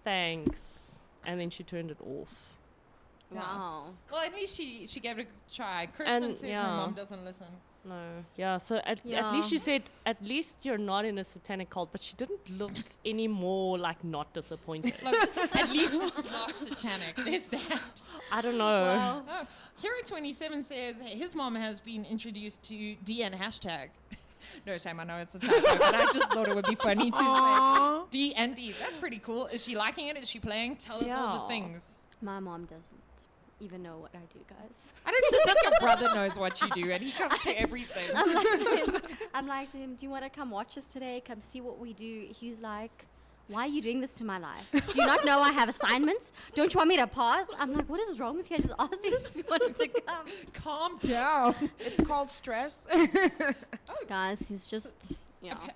thanks. And then she turned it off. Wow. Well, at least she gave it a try. Kirsten And, says yeah. her mom doesn't listen. No, yeah. So at Yeah. least she said, "At least you're not in a satanic cult," but she didn't look any more like not disappointed. Look, at least it's not satanic. There's that. I don't know. Wow. Oh, Hero 27 says his mom has been introduced to DN hashtag. No shame, I know it's a typo, but I just thought it would be funny to Aww. say DND. That's pretty cool. Is she liking it? Is she playing? Tell us all the Yeah. things. My mom doesn't even know what I do, guys. I don't even think your brother knows what you do, and he comes to everything. I'm like to him, do you want to come watch us today? Come see what we do. He's like, why are you doing this to my life? Do you not know I have assignments? Don't you want me to pause? I'm like, what is wrong with you? I just asked you if you wanted to come. Calm down. It's called stress. Guys, he's just,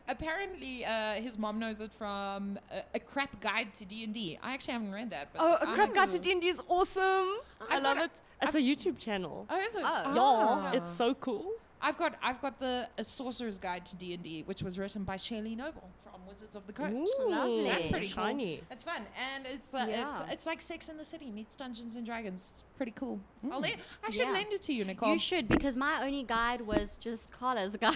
Apparently, his mom knows it from a crap guide to D&D. I actually haven't read that. But Oh, a crap guide to D&D is awesome. I love it. It's a YouTube channel. Oh, is it? Oh. Yeah, it's so cool. I've got a Sorcerer's Guide to D&D, which was written by Shirley Noble from Wizards of the Coast. Lovely. That's pretty shiny. cool. It's fun, and it's Yeah. it's like Sex in the City meets Dungeons and Dragons. It's pretty cool. I should lend it to you, Nicole. You should, because my only guide was just Carla's guide.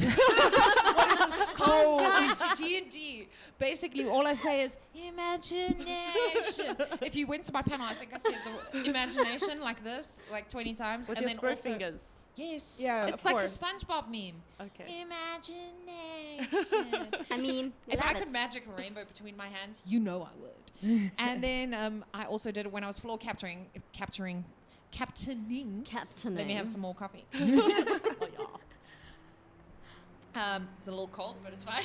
Carla's Guide to D&D. Basically, all I say is imagination. If you went to my panel, I think I said the imagination like this, like 20 times, With and your then spur also, fingers. Yes. Yeah, it's of like course. the SpongeBob meme. Okay. Imagination. I mean, If love I could it. magic a rainbow between my hands, you know I would. And then I also did it when I was floor captaining. Captaining. Let me have some more coffee. Oh, yeah. It's a little cold, but it's fine.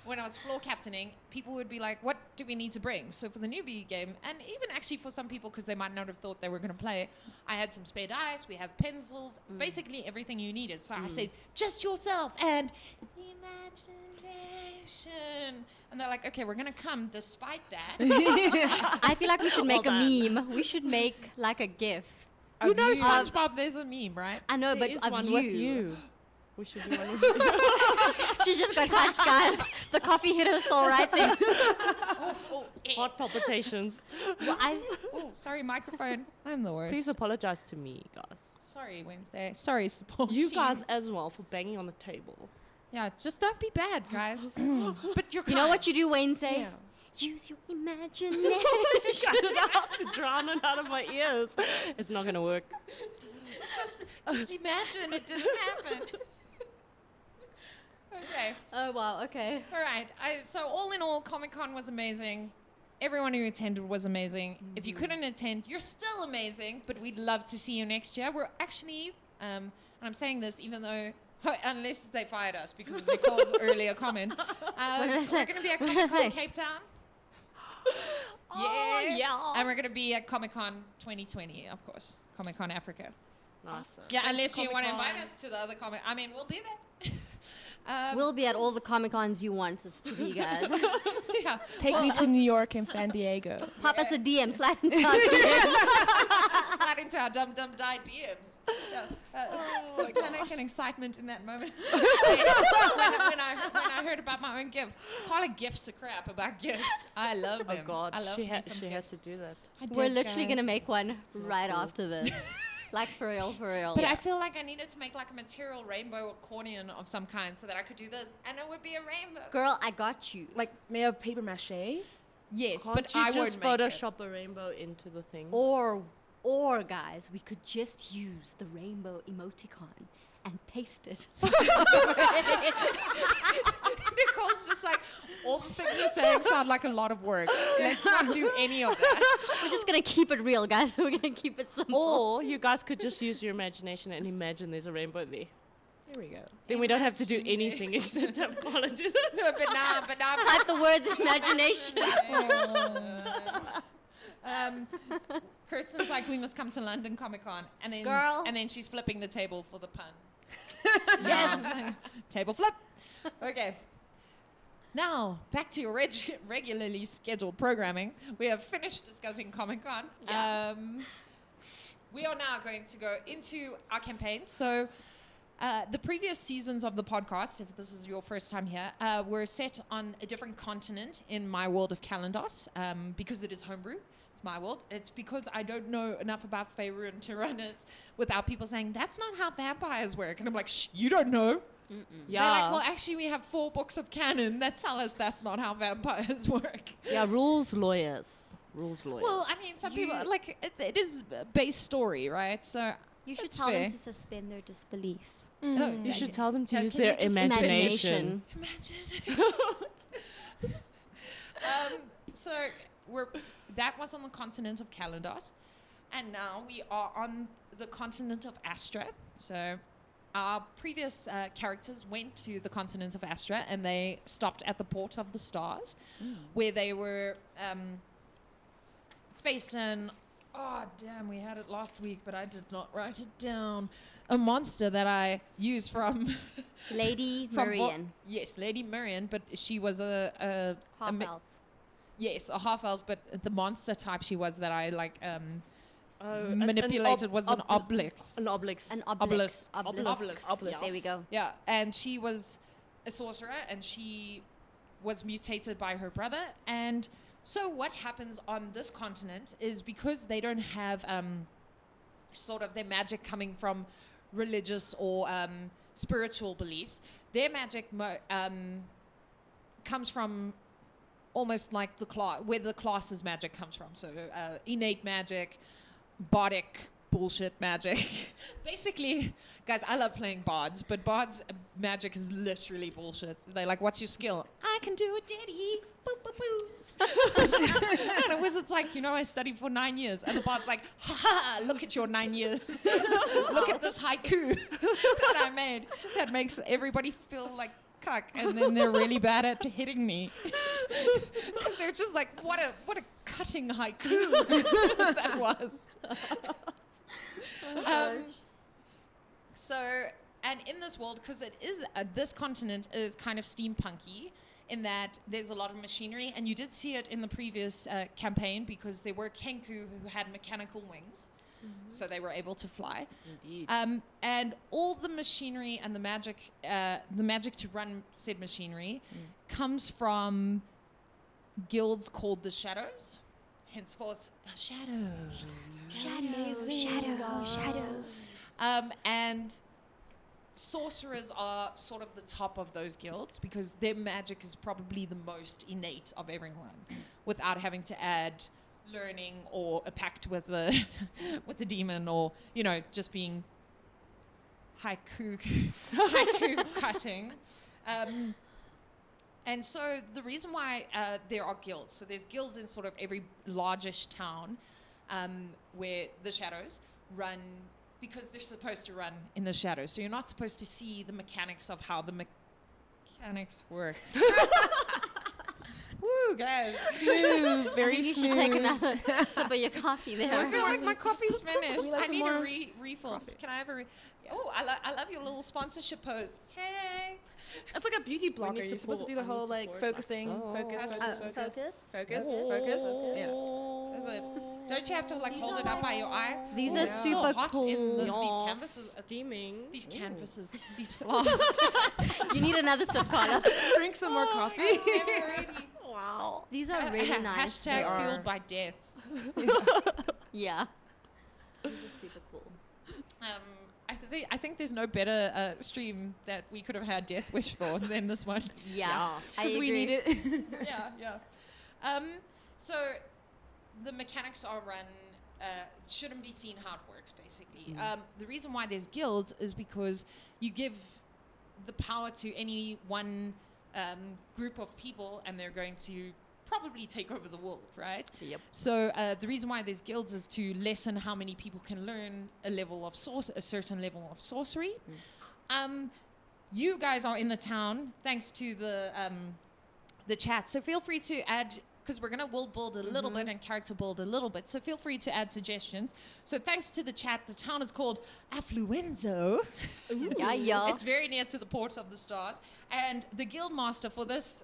When I was floor captaining, people would be like, what do we need to bring? So for the newbie game, and even actually for some people, because they might not have thought they were going to play, I had some spare dice, we have pencils, basically everything you needed. So I said, just yourself and imagination. And they're like, okay, we're going to come despite that. I feel like we should make Well a done. meme. We should make like a GIF. You know you- SpongeBob, there's a meme, right? I know, There but is of one you. with you. We should do one with you. She just got touched, guys. The coffee hit her soul right there. Heart palpitations. Well, Oh, sorry, microphone. I'm the worst. Please apologize to me, guys. Sorry, Wednesday. Sorry, support You team. guys as well for banging on the table. Yeah, just don't be bad, guys. But you're you know what you do, Wednesday? Yeah. Use your imagination. Cut it out to drown it out of my ears. It's not gonna work. just imagine it didn't happen. Okay. Oh, wow, okay. All right. So all in all, Comic-Con was amazing. Everyone who attended was amazing. If you couldn't attend, you're still amazing, but we'd love to see you next year. We're actually, and I'm saying this even though, unless they fired us because of Nicole's earlier comment, did I say? we're going to be at What did I Comic-Con say? Cape Town. Oh, yeah. And we're going to be at Comic-Con 2020, of course. Comic-Con Africa. Nice. Yeah, unless you want to invite Comic-Con. us to the other Comic. I mean, we'll be there. We'll be at all the Comic-Cons you want us to be, guys. Yeah. Take me to New York and San Diego. Pop us a DM, slide into our DM. Slide into our Dum Dum Die DMs. Yeah. The panic and excitement in that moment. when I heard about my own gift. Carla gifts a crap about gifts. I love Oh them. God, I love she me had some to gifts. do that. I We're did, literally going to guys. make one right after this. Like, for real, for real. But I feel like I needed to make like a material rainbow accordion of some kind so that I could do this and it would be a rainbow. Girl, I got you. Like made of paper mache. Yes, Can't but you I just won't make it. Photoshop a rainbow into the thing? Or, guys, we could just use the rainbow emoticon and paste it. Nicole's just like, all the things you're saying sound like a lot of work. Let's not do any of that. We're just going to keep it real, guys. We're going to keep it simple. Or you guys could just use your imagination and imagine there's a rainbow there. There we go. Then we don't have to do anything except have Carla do that. No, but now Type the words imagination. Kirsten's like, we must come to London Comic Con, and then Girl. and then she's flipping the table for the pun. Yes. Table flip. Okay. Now back to your regularly scheduled programming. We have finished discussing Comic Con. Yeah. We are now going to go into our campaign. So. The previous seasons of the podcast, if this is your first time here, were set on a different continent in my world of Kalandos, because it is homebrew. It's my world. It's because I don't know enough about Faerun to run it without people saying, that's not how vampires work. And I'm like, shh, you don't know. Yeah. They're like, well, actually, we have 4 books of canon that tell us that's not how vampires work. Yeah, rules lawyers. Rules lawyers. Well, I mean, some people, like, it is a base story, right? So You should That's tell fair. them to suspend their disbelief. Oh, you should exactly. tell them to Guys, use can you their just imagination. Imagine. So that was on the continent of Kalandos, and now we are on the continent of Astra. So our previous characters went to the continent of Astra, and they stopped at the Port of the Stars, where they were facing. Oh damn! We had it last week, but I did not write it down. A monster that I used from Lady from Marian, yes, Lady Marian, but she was a half mi- elf. yes, a half elf, but the monster type she was that I like Oh, manipulated was an obelix. An obelix. An Obelisk. obelisk. Obelisk. There we go. Yeah, and she was a sorcerer, and she was mutated by her brother. And so what happens on this continent is because they don't have sort of their magic coming from religious or spiritual beliefs, their magic comes from almost like where the class's magic comes from. So innate magic, bardic bullshit magic. Basically, guys, I love playing bards, but bards magic is literally bullshit. They're like, what's your skill? I can do a ditty. Boo, boo, boo. And a wizard's like, I studied for 9 years. And the bard's like, ha ha, look at your 9 years. Look at this haiku that I made. That makes everybody feel like cuck. And then they're really bad at hitting me. Because they're just like, what a cutting haiku that was. So, and in this world, because it is, this continent is kind of steampunky in that there's a lot of machinery, and you did see it in the previous campaign because there were Kenku who had mechanical wings, so they were able to fly. Indeed. And all the machinery and the magic to run said machinery comes from guilds called the Shadows, henceforth the Shadows. Shadows. And sorcerers are sort of the top of those guilds because their magic is probably the most innate of everyone, without having to add learning or a pact with the with the demon, or just being haiku cutting. And so the reason why there are guilds, so there's guilds in sort of every largish town where the Shadows run, because they're supposed to run in the shadows. So you're not supposed to see the mechanics of how the mechanics work. Woo, guys. Smooth, very You smooth. should take another sip of your coffee there. I feel like my coffee's finished. Would you like I some need more a refill. coffee? Can I have a Oh, I love your little sponsorship pose. Hey. It's like a beauty blogger. need to You're supposed to do pull- the I need whole to like pour it back. focusing, Oh. focus. Focus. Yeah. Is it? Don't you have to like hold it up by your eye? These Oh, are it's so super hot cool. in these Yes. canvases. Steaming. These canvases. These flasks. You need another sip, Carla. Drink some more coffee. Wow. These are really nice. Hashtag They are. fueled by death. Yeah. These are super cool. I think there's no better stream that we could have had Death Wish for than this one. Yeah. I Because we agree. need it. Yeah. So the mechanics are run, shouldn't be seen how it works, basically. The reason why there's guilds is because you give the power to any one group of people, and they're going to probably take over the world, right? Yep. So the reason why there's guilds is to lessen how many people can learn a certain level of sorcery. You guys are in the town thanks to the chat, so feel free to add, because we're going to world build a little bit and character build a little bit, so feel free to add suggestions. So thanks to the chat, the town is called Affluenzo. Yeah. It's very near to the Port of the Stars, and the guild master for this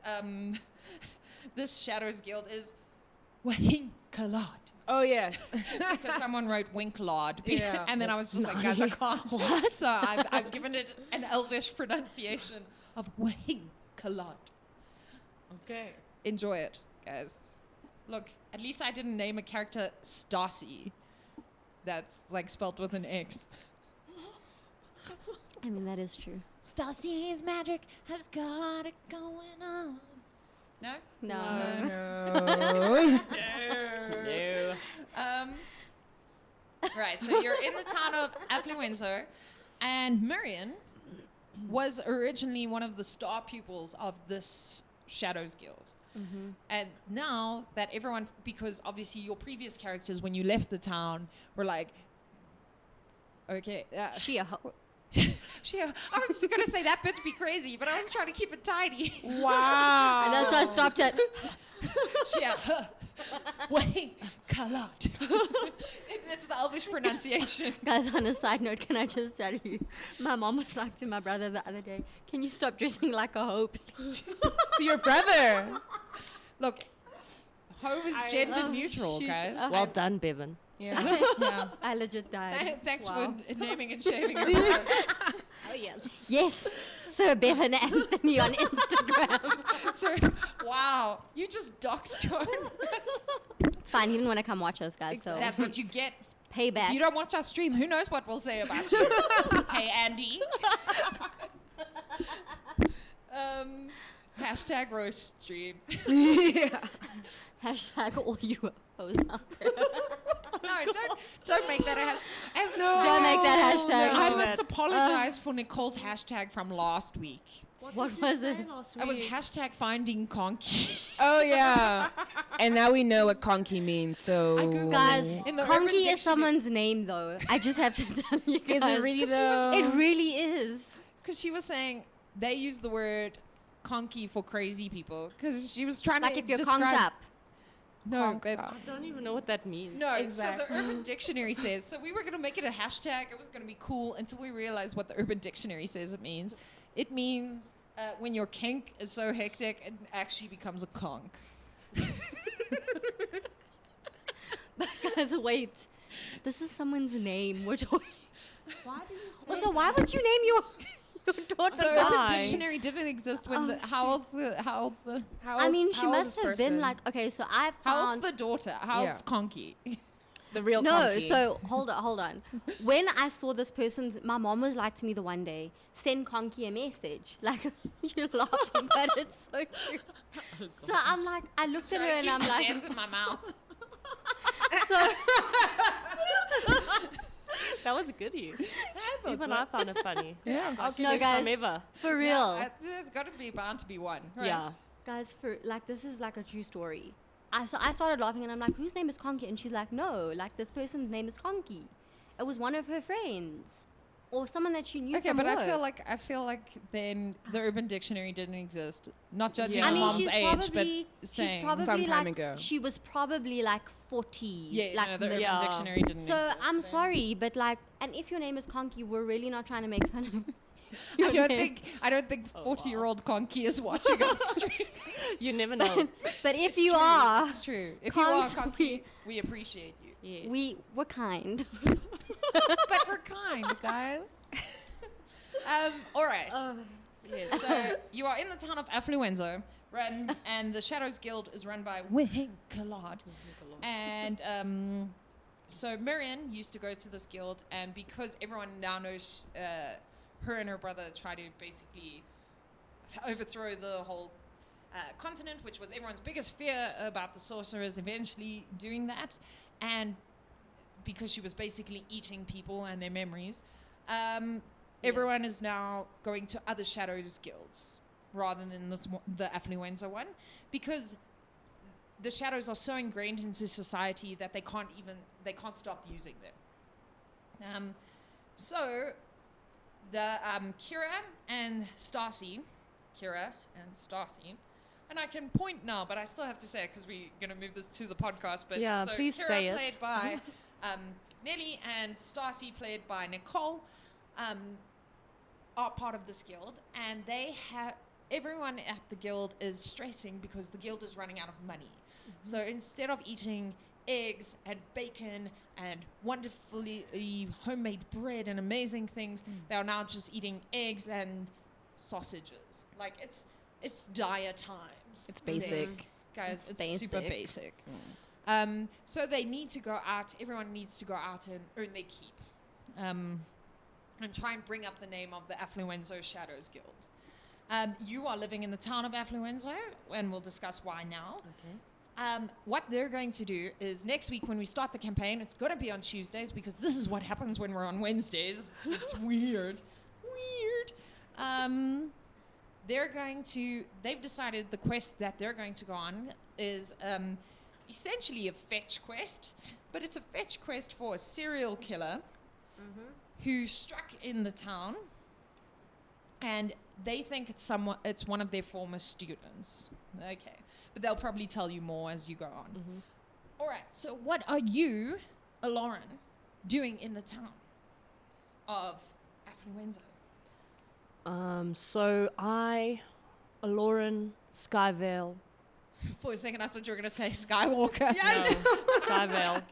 this Shadows Guild is Wahink-a-Lod. Oh yes. Because someone wrote Winklod. Yeah. And then I was just like, guys, I can't. So I've given it an Elvish pronunciation of Wahink-a-Lod. Okay. Enjoy it, guys. Look, at least I didn't name a character Stacy. That's like spelt with an X. I mean, that is true. Stacy's magic has got it going on. No? No. No. No. Right, so you're in the town of Affluenzo, and Miriam was originally one of the star pupils of this Shadows Guild. And now that everyone, because obviously your previous characters when you left the town were like, okay, She a hoe. I was going to say that bitch be crazy, but I was trying to keep it tidy. Wow. And that's why I stopped at. Wait, Kalat. It's the Elvish pronunciation. Guys, on a side note, can I just tell you, my mom was like to my brother the other day, can you stop dressing like a hoe, please? To your brother. Look, hoe is gender neutral, shoot. guys. Well done, Bevan. Yeah. Yeah. I legit died. Thanks Wow. for naming and shaming your brother. Oh, yes. Yes, Sir Bevan Anthony on Instagram. So, wow, you just doxed your own. It's fine, he didn't want to come watch us, guys, so That's what you get. payback. If you don't watch our stream, who knows what we'll say about you? Hey, Andy. Hashtag roast stream. Yeah. Hashtag all you hoes out there. No, don't make that a hashtag. Don't make that hashtag. I must apologize for Nicole's hashtag from last week. What was it? It was hashtag finding conky. Oh yeah. And now we know what conky means. So Guys, In the Urban Conky Dictionary- is someone's name, though. I just have to tell you guys. is it really though? It really is. Because she was saying they use the word conky for crazy people. Because she was trying Like to if you're describe... conked up. No, Conked babe. up. I don't even know what that means. No, Exactly. so the Urban Dictionary says, so we were going to make it a hashtag, it was going to be cool, until we realized what the Urban Dictionary says it means. It means when your kink is so hectic, it actually becomes a conk. But guys, wait. This is someone's name. We're talking. Why do you say Also, why would you name your daughter The that? Urban Why? Dictionary didn't exist when Oh, the, how old's the, I mean, she must have been like, okay, so I how old's found. the daughter? How's Yeah. conky? the real No, conky. so hold on. When I saw this person's, my mom was like to me the one day, send Conky a message. Like, you're laughing, but it's so true. So I'm like, I looked at her and I'm like, in my mouth. so That was a goodie. Even I found it funny. Yeah. I'll give No, you guys. some ever. for real. There's got to be bound to be one. Right? Yeah. Guys, for like, this is like a true story. I started laughing and I'm like, whose name is Conky? And she's like, no, like this person's name is Conky. It was one of her friends or someone that she knew Okay, from but work. I feel like then the Urban Dictionary didn't exist. Not judging Yeah. your I mean, mom's she's age, probably, but saying. she's probably Some time like, ago. she was probably like 40. Yeah, like no, the mid- Urban Yeah. Dictionary didn't So exist. I'm then. sorry, but like, and if your name is Conky, we're really not trying to make fun of I your don't name. think Oh, wow. 40-year-old Conky is watching our stream. You never know. But if It's you true, are, it's true. If you are Conky, Conky, we appreciate you. Yes. we're kind. But we're kind, guys. All right. Yes. So you are in the town of Affluenzo, and the Shadows Guild is run by Winkelod. And so Marion used to go to this guild, and because everyone now knows her and her brother try to basically overthrow the whole continent, which was everyone's biggest fear about the sorcerers eventually doing that, and because she was basically eating people and their memories, everyone is now going to other Shadows guilds rather than the Affluenza one, because the shadows are so ingrained into society that they can't stop using them. So the Kira and Stacy, and I can point now, but I still have to say it because we're going to move this to the podcast. But Yeah, so please Kira say it. played by Nelly and Stacy played by Nicole, are part of this guild, and they have everyone at the guild is stressing because the guild is running out of money. So instead of eating eggs and bacon and wonderfully homemade bread and amazing things, they are now just eating eggs and sausages. Like it's dire times. It's basic. Guys, It's it's super basic. basic. So they need to go out. Everyone needs to go out and earn their keep, and try and bring up the name of the Affluenzo Shadows Guild. You are living in the town of Affluenzo, and we'll discuss why now. Okay. What they're going to do is next week when we start the campaign, it's going to be on Tuesdays because this is what happens when we're on Wednesdays. It's weird. They've decided the quest that they're going to go on is essentially a fetch quest, but it's a fetch quest for a serial killer who struck in the town, and they think it's one of their former students. Okay, but they'll probably tell you more as you go on. Mm-hmm. All right, so what are you, Alloren, doing in the town of Affluenzo? So I, Alloren, Skyvale. For a second, I thought you were going to say Skywalker. No, Skyvale.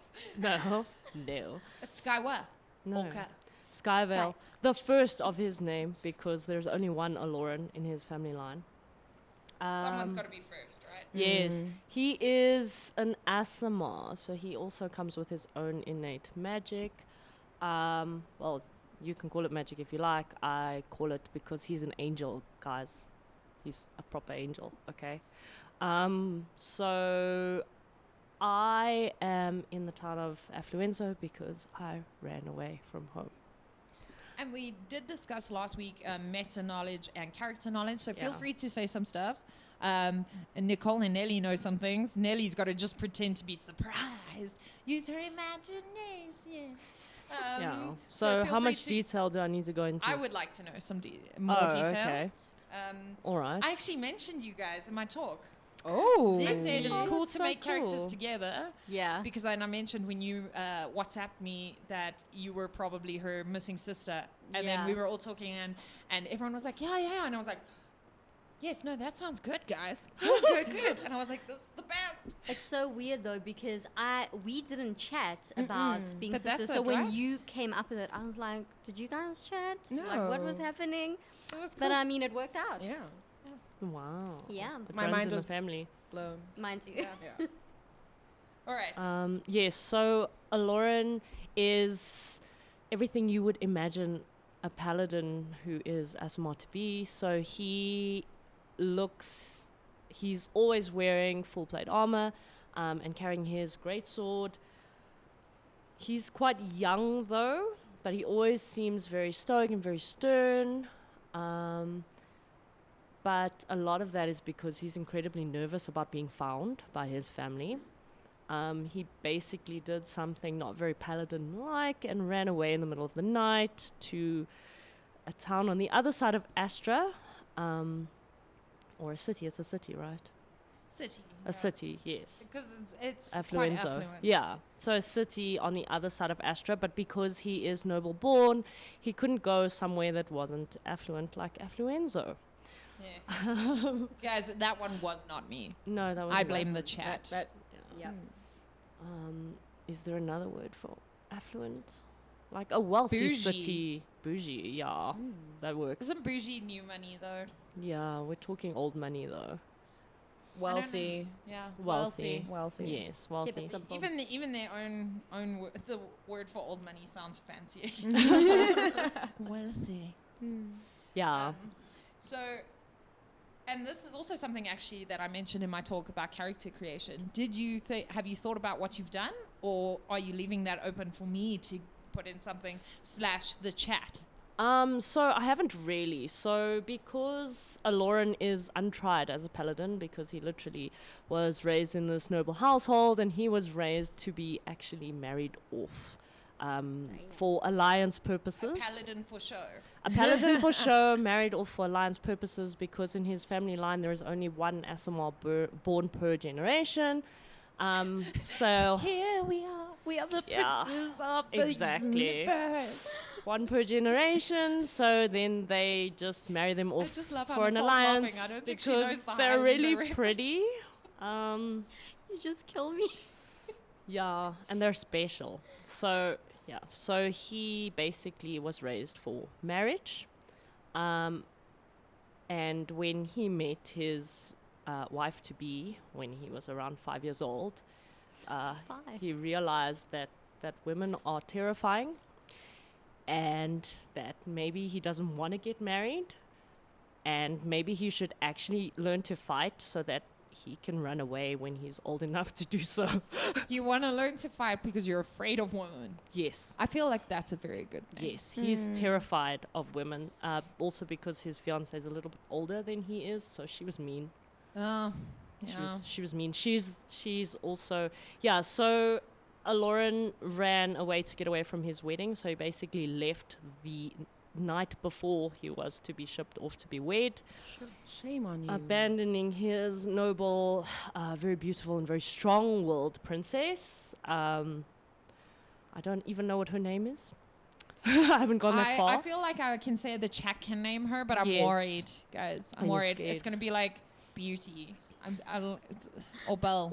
No. It's Skywalker. No. Walker. Skyvale. The first of his name, because there's only one Alloren in his family line. Someone's got to be first, right? Yes. He is an Asimar, so he also comes with his own innate magic. Well, you can call it magic if you like. I call it because he's an angel, guys. He's a proper angel, okay? So I am in the town of Affluenzo because I ran away from home. And we did discuss last week meta knowledge and character knowledge, so feel Yeah. free to say some stuff. And Nicole and Nelly know some things. Nelly's got to just pretend to be surprised. Use her imagination. Yeah. so So feel how free much to- detail do I need to go into? I would like to know some more detail. Okay. All right. I actually mentioned you guys in my talk. Oh. I said it's Oh, cool that's to so make characters cool. together. Yeah. Because I mentioned when you WhatsApped me that you were probably her missing sister. And then Yeah. we were all talking and everyone was like, yeah. And I was like, yes, no, that sounds good, guys. Good. And I was like, this is the best. It's so weird though because we didn't chat about being But that's sisters. So it, when right? you came up with it, I was like, did you guys chat? Like what was No. happening? It was But I mean, it worked out. Yeah. Wow. Yeah. It My runs mind in the was- family. Blown. Mine too. Yeah. All right. Yes, so Alloren is everything you would imagine a paladin who is Asimar to be. So he's always wearing full plate armor and carrying his greatsword. He's quite young though, but he always seems very stoic and very stern. But a lot of that is because he's incredibly nervous about being found by his family. He basically did something not very paladin-like and ran away in the middle of the night to a town on the other side of Astra, or a city. It's a city, right? City. A city, yes. Because it's quite Affluenzo. affluent. Yeah. So a city on the other side of Astra, but because he is noble born, he couldn't go somewhere that wasn't affluent like Affluenzo. Yeah. Guys, that one was not me. No, that was I blame the chat. That Yeah. Yeah. Is there another word for affluent? Like a wealthy Bougie. city. Bougie, yeah. That works. Isn't bougie new money though? Yeah, we're talking old money though. wealthy. Yeah. Wealthy. Wealthy. Yes, wealthy. Keep it simple. Even their own the word for old money sounds fancier. Wealthy. Yeah. So, and this is also something actually that I mentioned in my talk about character creation. Have you thought about what you've done, or are you leaving that open for me to put in something / the chat? So I haven't really. So because Alloren is untried as a paladin, because he literally was raised in this noble household, and he was raised to be actually married off for alliance purposes. A paladin for show. A paladin for show, married off for alliance purposes, because in his family line there is only one Asimar born per generation. So Here we are the Yeah, princes of the exactly. universe. one per generation, so then they just marry them I off just love how for an Nicole's laughing. alliance I don't think she knows because the they're Highland really reference. pretty. You just kill me. Yeah, and they're special. So yeah, so he basically was raised for marriage, and when he met his wife to be when he was around 5 years old, he realized that women are terrifying, and that maybe he doesn't want to get married, and maybe he should actually learn to fight so that he can run away when he's old enough to do so. You want to learn to fight because you're afraid of women. Yes. I feel like that's a very good thing. Yes, he's terrified of women. Also because his fiance is a little bit older than he is, so she was mean. Oh, She yeah. was she was mean. She's also so Alloren ran away to get away from his wedding, so he basically left the night before he was to be shipped off to be wed, Shame on you. abandoning his noble, very beautiful and very strong-willed princess. I don't even know what her name is. I haven't gone that far. I feel like I can say the chat can name her, but I'm Yes. worried, guys. I'm Are you worried. scared? It's going to be like Beauty. Or Belle.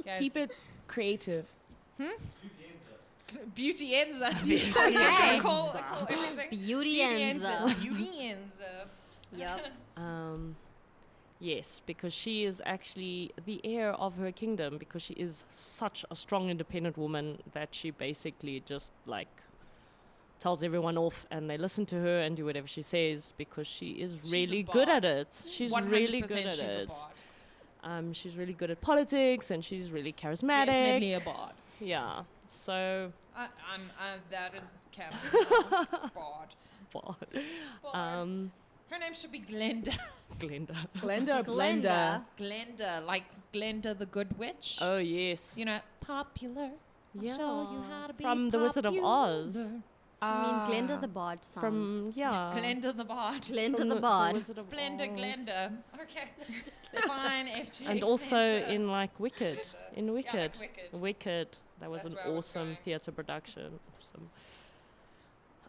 Guys. Keep it creative. Beauty Enza. Okay. Call everything. Beauty Enza. Beauty Enza. Yep. Yes, because she is actually the heir of her kingdom, because she is such a strong, independent woman that she basically just like tells everyone off and they listen to her and do whatever she says because she is really good bard. at it. She's really good at she's a it. bard. She's really good at politics and she's really charismatic. Definitely a bard. Yeah. So That is canon. Bard. bard. Bard. Her name should be Glenda. Glenda. Glenda or Blenda? Glenda, like Glenda the Good Witch. Oh yes. You know, popular. I'll Yeah. show you how to be From The Wizard of Oz. popular. I mean, Glenda the Bard sounds. From Glenda the Bard. Glenda from the Bard. Wizard of Splendid Oz. Glenda. Okay. Fine, FJ. And also Glenda. in like Wicked. In Wicked. Yeah, like Wicked. Wicked. That was That's an where I was awesome going. theatre production. Awesome.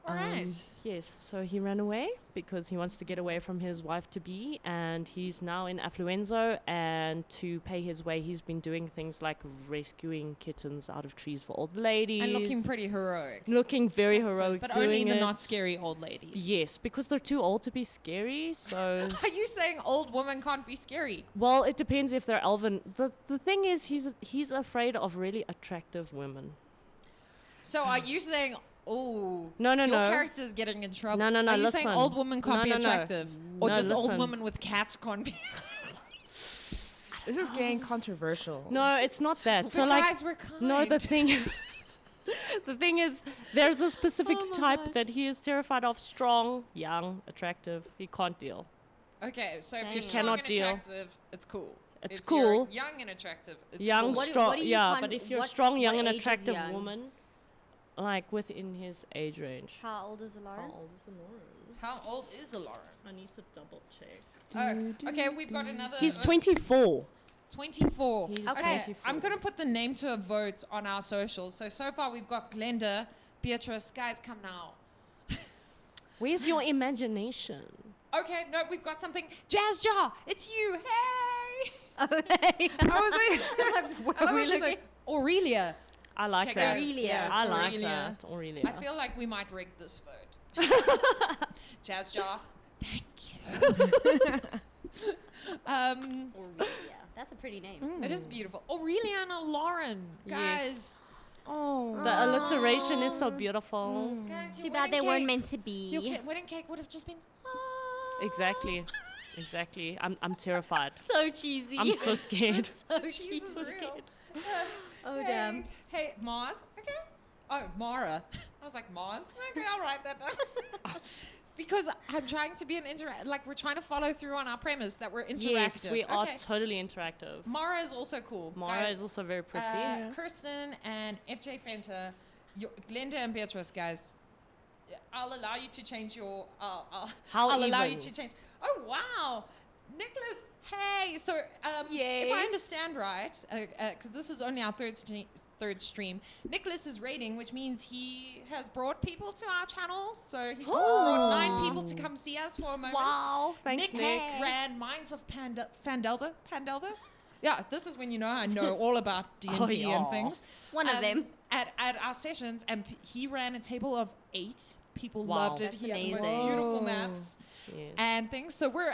All right. Yes, so he ran away because he wants to get away from his wife-to-be, and he's now in Affluenzo, and to pay his way, he's been doing things like rescuing kittens out of trees for old ladies. And looking pretty heroic. Looking very heroic, But doing only the it. not scary old ladies. Yes, because they're too old to be scary, so... Are you saying old women can't be scary? Well, it depends if they're elven. The thing is, he's afraid of really attractive women. So are you saying, oh, No, your no. character's getting in trouble? No, Are you saying listen. old women can't be No. attractive? Or No, just old listen. women with cats can't be? This is getting controversial. No, it's not that. So But like, guys, we're kind. no, the thing, the thing is, there's a specific Oh my type gosh. that he is terrified of: strong, young, attractive. He can't deal. Okay, so if Dang. you're You strong cannot and deal. attractive, it's cool. It's If cool. You're young and attractive, it's Young, cool. What do- strong, what do you yeah. find- But if you're what- strong, young, what and age is attractive young? woman, like within his age range. How old is Alora? How old is Alloren? How old is Alora? I need to double check. Oh, okay, we've got another. He's 24. 24. He's Okay, 24. I'm going to put the name to a vote on our socials. So far we've got Glenda, Beatrice. Guys, come now. Where's your imagination? Okay, no, we've got something. Jazz Jar, it's you. Hey! Okay. I was like, Where I are we was just looking? like, Aurelia. I like Okay, that. guys, Aurelia. yeah, it's I like Aurelia. that. Aurelia. I feel like we might rig this vote. Jazz Jar, thank you. Aurelia. That's a pretty name. It is beautiful. Aurelia and Alloren. Guys. Yes. Oh. The alliteration is so beautiful. Guys, your Too bad they wedding weren't cake- meant to Your be. wedding cake would have just been. Exactly. Exactly. I'm terrified. So cheesy. I'm so scared. so cheesy. so scared. Oh, Hey, damn. Hey, Mars. Okay. Oh, Mara. I was like, Mars? Okay, I'll write that down. Because I'm trying to be we're trying to follow through on our premise that we're interactive. Yes, we are Okay. totally interactive. Mara is also cool. Mara Guys, is also very pretty. Kirsten and FJ Fenter, Glenda and Beatrice, guys. I'll allow you to change your. How I'll allow you even? to change. Oh wow, Nicholas. Hey, so if Yay. I understand right, because this is only our third stream, Nicholas is rating, which means he has brought people to our channel. So he's brought 9 people to come see us for a moment. Wow. Thanks, Nick. ran Minds of Pandelver. Yeah, this is when you know I know all about D&D Oh, and yeah. things. One of them. At our sessions, and he ran a table of 8. People Wow. loved it. That's He had the most amazing. beautiful maps Yes. and things. So we're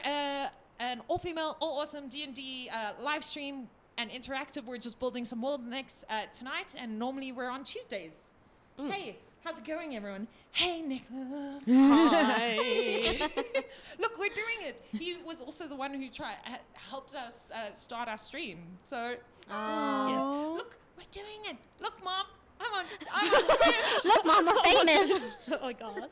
an all-female, all-awesome D&D live stream and interactive. We're just building some world next tonight, and normally we're on Tuesdays. Hey, how's it going, everyone? Hey, Nicholas. Hi. Look, we're doing it. He was also the one who helped us start our stream. So Oh. look, we're doing it. Look, Mom, I'm on Twitch. Look, Mom, we're famous. Oh my gosh.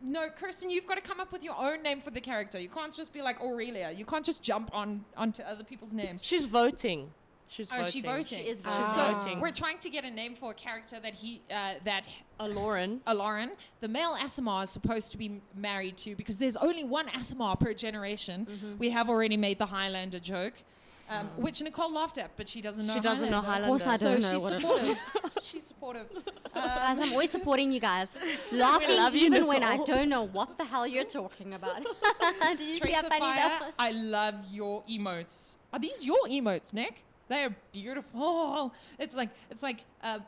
No, Kirsten, you've got to come up with your own name for the character. You can't just be like Aurelia. You can't just jump onto other people's names. She's voting. She's Oh, voting. she voting. She is She's voting. So voting. we're trying to get a name for a character that Alloren. Alloren, the male Asimar, is supposed to be married to, because there's only one Asimar per generation. We have already made the Highlander joke, which Nicole laughed at, but she doesn't know. She doesn't know Of course I Highlander. don't So know she's what it is. supportive. She's supportive. Guys, I'm always supporting you guys. Laughing love you, even when I Nicole. don't know what the hell you're talking about. Did you see Trace how of funny Fire, that was? I love your emotes. Are these your emotes, Nick? They are beautiful. Oh, it's like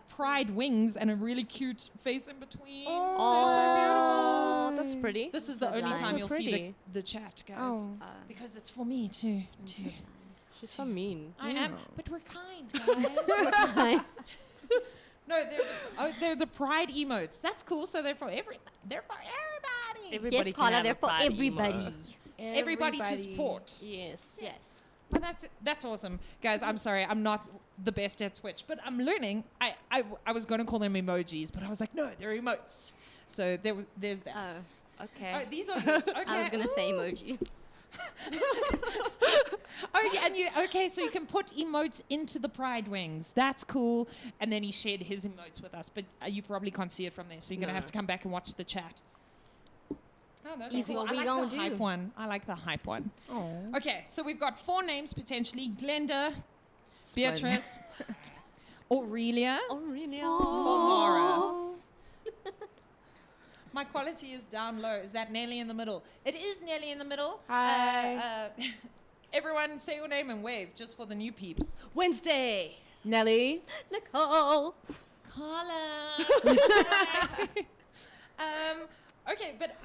pride wings and a really cute face in between. Oh, They're so that's pretty. beautiful. This is the So only blind. time So you'll see pretty. the chat, guys. Oh. Because it's for me too. She's so mean. I am, Yeah. but we're kind, guys. No, they're the pride emotes. That's cool. So they're for everybody. Everybody Yes, can Carla, have they're a for pride everybody. emote. Everybody to support. Yes. Yes. But that's awesome, guys. I'm sorry, I'm not the best at Twitch, but I'm learning. I was going to call them emojis, but I was like, no, they're emotes. So there's that. Oh, Okay. Oh, these are yours. Okay. I was gonna say emoji. Oh, yeah, and so you can put emotes into the pride wings. That's cool. And then he shared his emotes with us, but you probably can't see it from there, so you're gonna No. have to come back and watch the chat. Oh, those Easy, are cool. what we I gonna like the hype do? one. I like the hype one. Oh. Okay, so we've got 4 names potentially: Glenda, Beatrice, Aurelia, Oh, really? or Mara. My quality is down low. Is that nearly in the middle? It is nearly in the middle. Hi. Everyone say your name and wave, just for the new peeps. Wednesday. Nelly. Nicole. Carla. Okay, but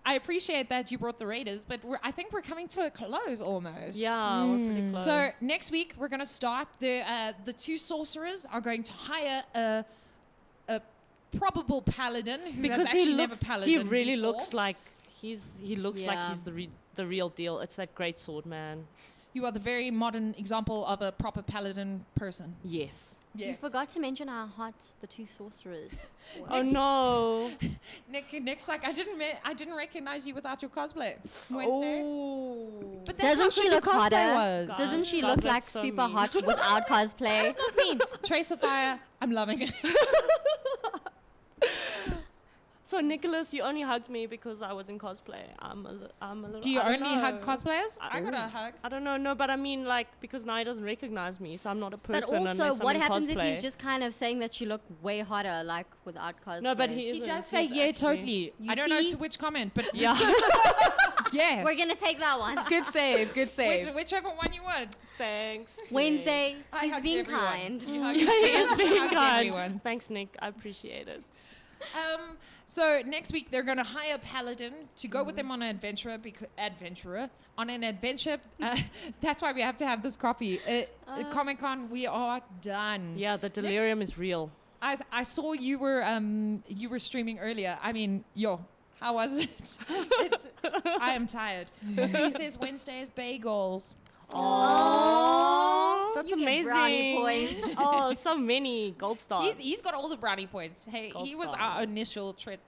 I appreciate that you brought the Raiders, but I think we're coming to a close almost. Yeah, we're pretty close. So next week we're going to start. The 2 sorcerers are going to hire a probable paladin who because has actually he never looks, paladin he really before. looks like he looks like Yeah. he's the real deal. It's that great sword man. You are the very modern example of a proper paladin person. Yes. Yeah. You forgot to mention how hot the 2 sorcerers were. Oh no. Nick's like, I didn't recognize you without your cosplay. Wednesday. Oh. But that's Doesn't how she good your look cosplay hotter? was. God. Doesn't she Guys, look like that's so super mean. hot without cosplay? That's not mean. Trace of Fire, I'm loving it. So Nicholas, you only hugged me because I was in cosplay. I'm a little. Do you I don't only hug know. cosplayers? I got a Ooh. hug. I don't know, no, but I mean, like, because now he doesn't recognize me, so I'm not a person. But also, unless I'm what in happens cosplay. if he's just kind of saying that you look way hotter, like without cosplay? No, but he He isn't. does say, He's yeah, actually- totally. You I don't know see? to which comment, but Yeah. yeah. We're gonna take that one. Good save. Good save. Whichever one you want. Thanks. Wednesday, I he's hugged being everyone. kind. You hugged, Yeah, he is you being hugged kind. everyone. Thanks, Nick. I appreciate it. So next week they're going to hire a paladin to go with them on an adventure. On an adventure. That's why we have to have this coffee. Comic Con, we are done. Yeah, the delirium is real. I saw you were streaming earlier. I mean, how was it? I am tired. He says Wednesday is bagels. Oh, that's You get amazing. brownie points. Oh, so many gold stars. He's got all the brownie points. Hey, Gold he was our stars. initial Twitch.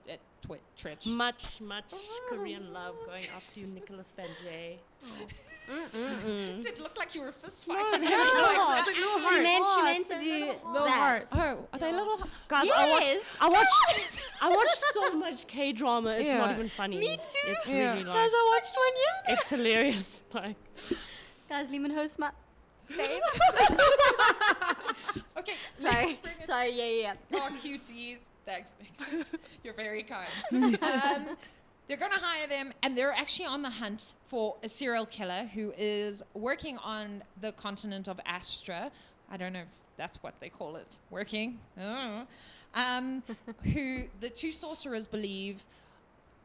Much Korean love going out to you, Nicholas Fanjay. It looked like you were fist fighting. She meant to do Little that. hearts. Oh, are they little? Guys, Yes. I watched so much K-drama. It's not Yeah. even funny. Me too. It's Yeah. really Guys, like, I watched one yesterday. it's hilarious. Like, Guys, Lehman host my babe. Okay, Sorry. let's bring it. Sorry, yeah. Oh, cuties. Thanks, Nick. You're very kind. They're going to hire them, and they're actually on the hunt for a serial killer who is working on the continent of Astra. I don't know if that's what they call it. Working. I don't know. Who the 2 sorcerers believe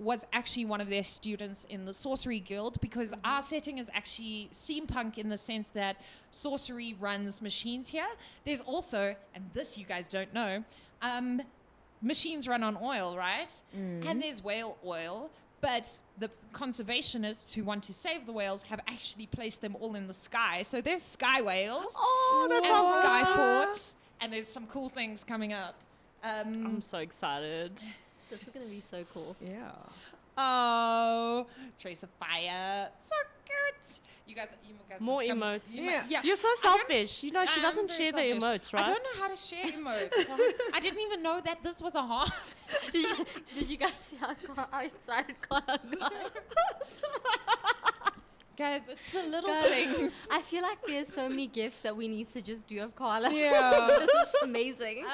was actually one of their students in the sorcery guild, because our setting is actually steampunk in the sense that sorcery runs machines here. There's also, and this you guys don't know, machines run on oil, right? And there's whale oil, but the conservationists who want to save the whales have actually placed them all in the sky. So there's sky whales oh, that's and awesome. sky ports, and there's some cool things coming up. I'm so excited. This is gonna be so cool. Yeah. Oh, Trace of Fire. So good. You guys More must come- emotes. Yeah. You're so selfish. You know, she I'm doesn't very share the selfish. emotes, right? I don't know how to share emotes. I didn't even know that this was a hard. Did you guys see how excited Connor got? Guys, it's the little Guys, things. I feel like there's so many gifts that we need to just do of Carla. Yeah. This is amazing.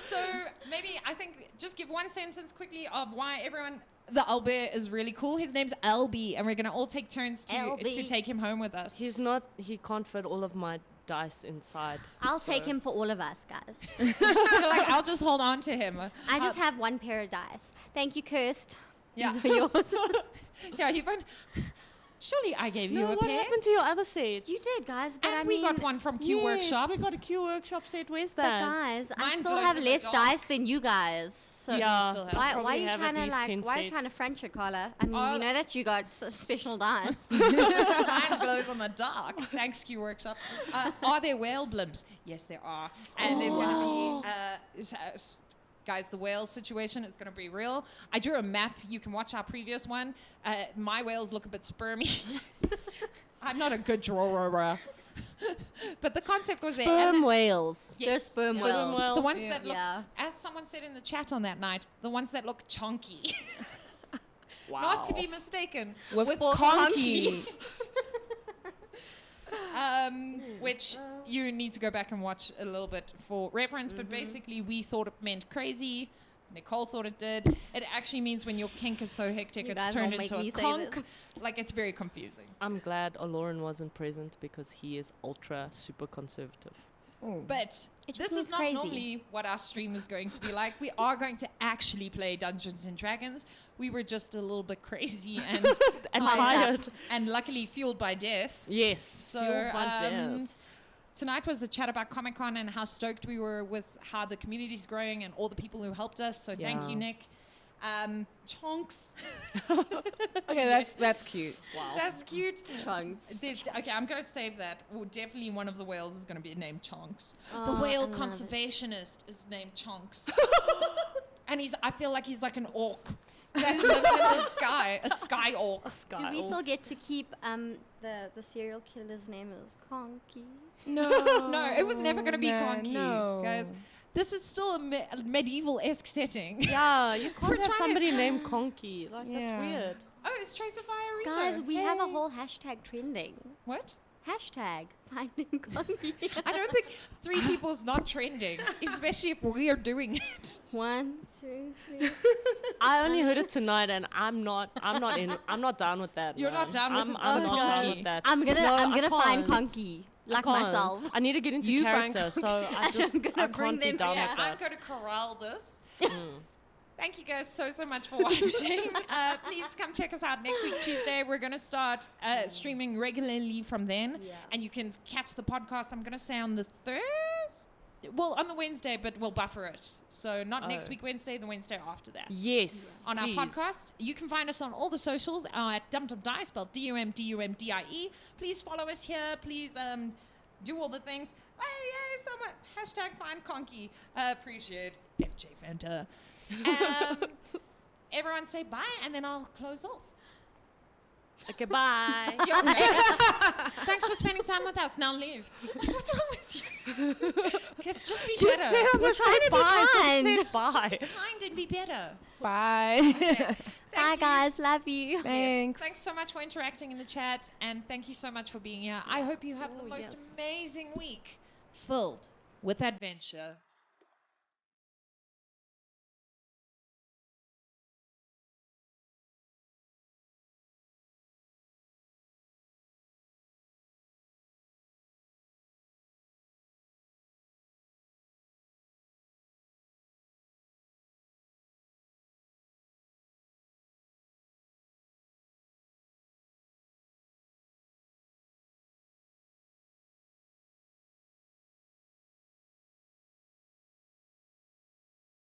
So maybe I think just give one sentence quickly of why everyone. The owlbear is really cool. His name's LB, and we're gonna all take turns to LB. take him home with us. He can't fit all of my dice inside. I'll so- take him for all of us, guys. So, like, I'll just hold on to him. I just have one pair of dice. Thank you, Kirst. Yeah. These are yours. Yeah, you've been. Surely I gave you No, a what pair. happened to your other set? You did, guys, but And I we mean, got one from Q Workshop. We got a Q Workshop set. Where's but that? guys, I Mine still glows have in the less dark. dice than you guys. So Yeah. still have why Probably are you have trying at to least like 10 why are you trying to sets. French it, Carla? I mean, Oh. you know that you got special dice. Mine glows in the dark. Thanks, Q Workshop. Are there whale blimps? Yes, there are. And there's going to be, guys, the whale situation is going to be real. I drew a map. You can watch our previous one. My whales look a bit spermy. I'm not a good drawer. But the concept was there. Sperm And whales. the- They're yes. sperm Sperm whales. whales. The ones Yeah. that look, Yeah. as someone said in the chat on that night, the ones that look chunky. Wow. Not to be mistaken With conky. Which you need to go back and watch a little bit for reference, but basically we thought it meant crazy. Nicole thought it did. It actually means when your kink is so hectic, You it's guys turned won't make into me a say conk. this. Like, it's very confusing. I'm glad Alloren wasn't present because he is ultra super conservative. But It just this means is not crazy. normally what our stream is going to be like. We are going to actually play Dungeons and Dragons. We were just a little bit crazy and And Tired. tired. and luckily fueled by death. Yes. So fueled by death. tonight was a chat about Comic-Con and how stoked we were with how the community's growing and all the people who helped us. So thank you, Yeah. Nick. Chonks. Okay, that's cute. Wow. That's cute. Chunks. Okay, I'm going to save that. Well, definitely one of the whales is going to be named Chonks. The Oh, whale I love it. conservationist is named Chonks. And I feel like he's like an orc that lives in the sky, a sky orc. Do we still get to keep the serial killer's name is Conky? No. No, it was never going to be man, conky, no. guys. This is still a medieval-esque setting. Yeah, you We're can't have trying somebody named Conky. Like, that's Yeah. weird. Oh, it's Tracer Fire Rito. Guys, we have a Hey. whole hashtag trending. What? Hashtag finding Conky. I don't think 3 people is not trending, especially if we are doing it. 1, 2, 3. I only heard it tonight, and I'm not down with that. You're man. not down with I'm it? I'm Oh, not down guys. with that. I'm No, I gonna find can't. Conky like I can't. myself. I need to get into You find character, so I I'm just gonna I bring can't be them down here. with I'm that. going to corral this. Mm. Thank you guys so much for watching. Please come check us out next week, Tuesday. We're going to start streaming regularly from then. Yeah. And you can catch the podcast, I'm going to say on the Thursday. Well, on the Wednesday, but we'll buffer it. So not next Oh. week, Wednesday, the Wednesday after that. Yes. On please. our podcast. You can find us on all the socials at Dum Dum Die, spelled DUMDUMDIE. Please follow us here. Please do all the things. Hey, someone. Hashtag find Conky. Appreciate FJ Fanta. Everyone say bye, and then I'll close off. Okay, bye. You're great. Thanks for spending time with us. Now leave. What's wrong with you? Kids, just be You better. said I'm We're gonna trying say to be bye, so kind. say bye. Kind and be better. Bye. Bye, Thank you. guys. Love you. Thanks. Thanks so much for interacting in the chat, and thank you so much for being here. I hope you have the Oh, most yes. amazing week filled with adventure.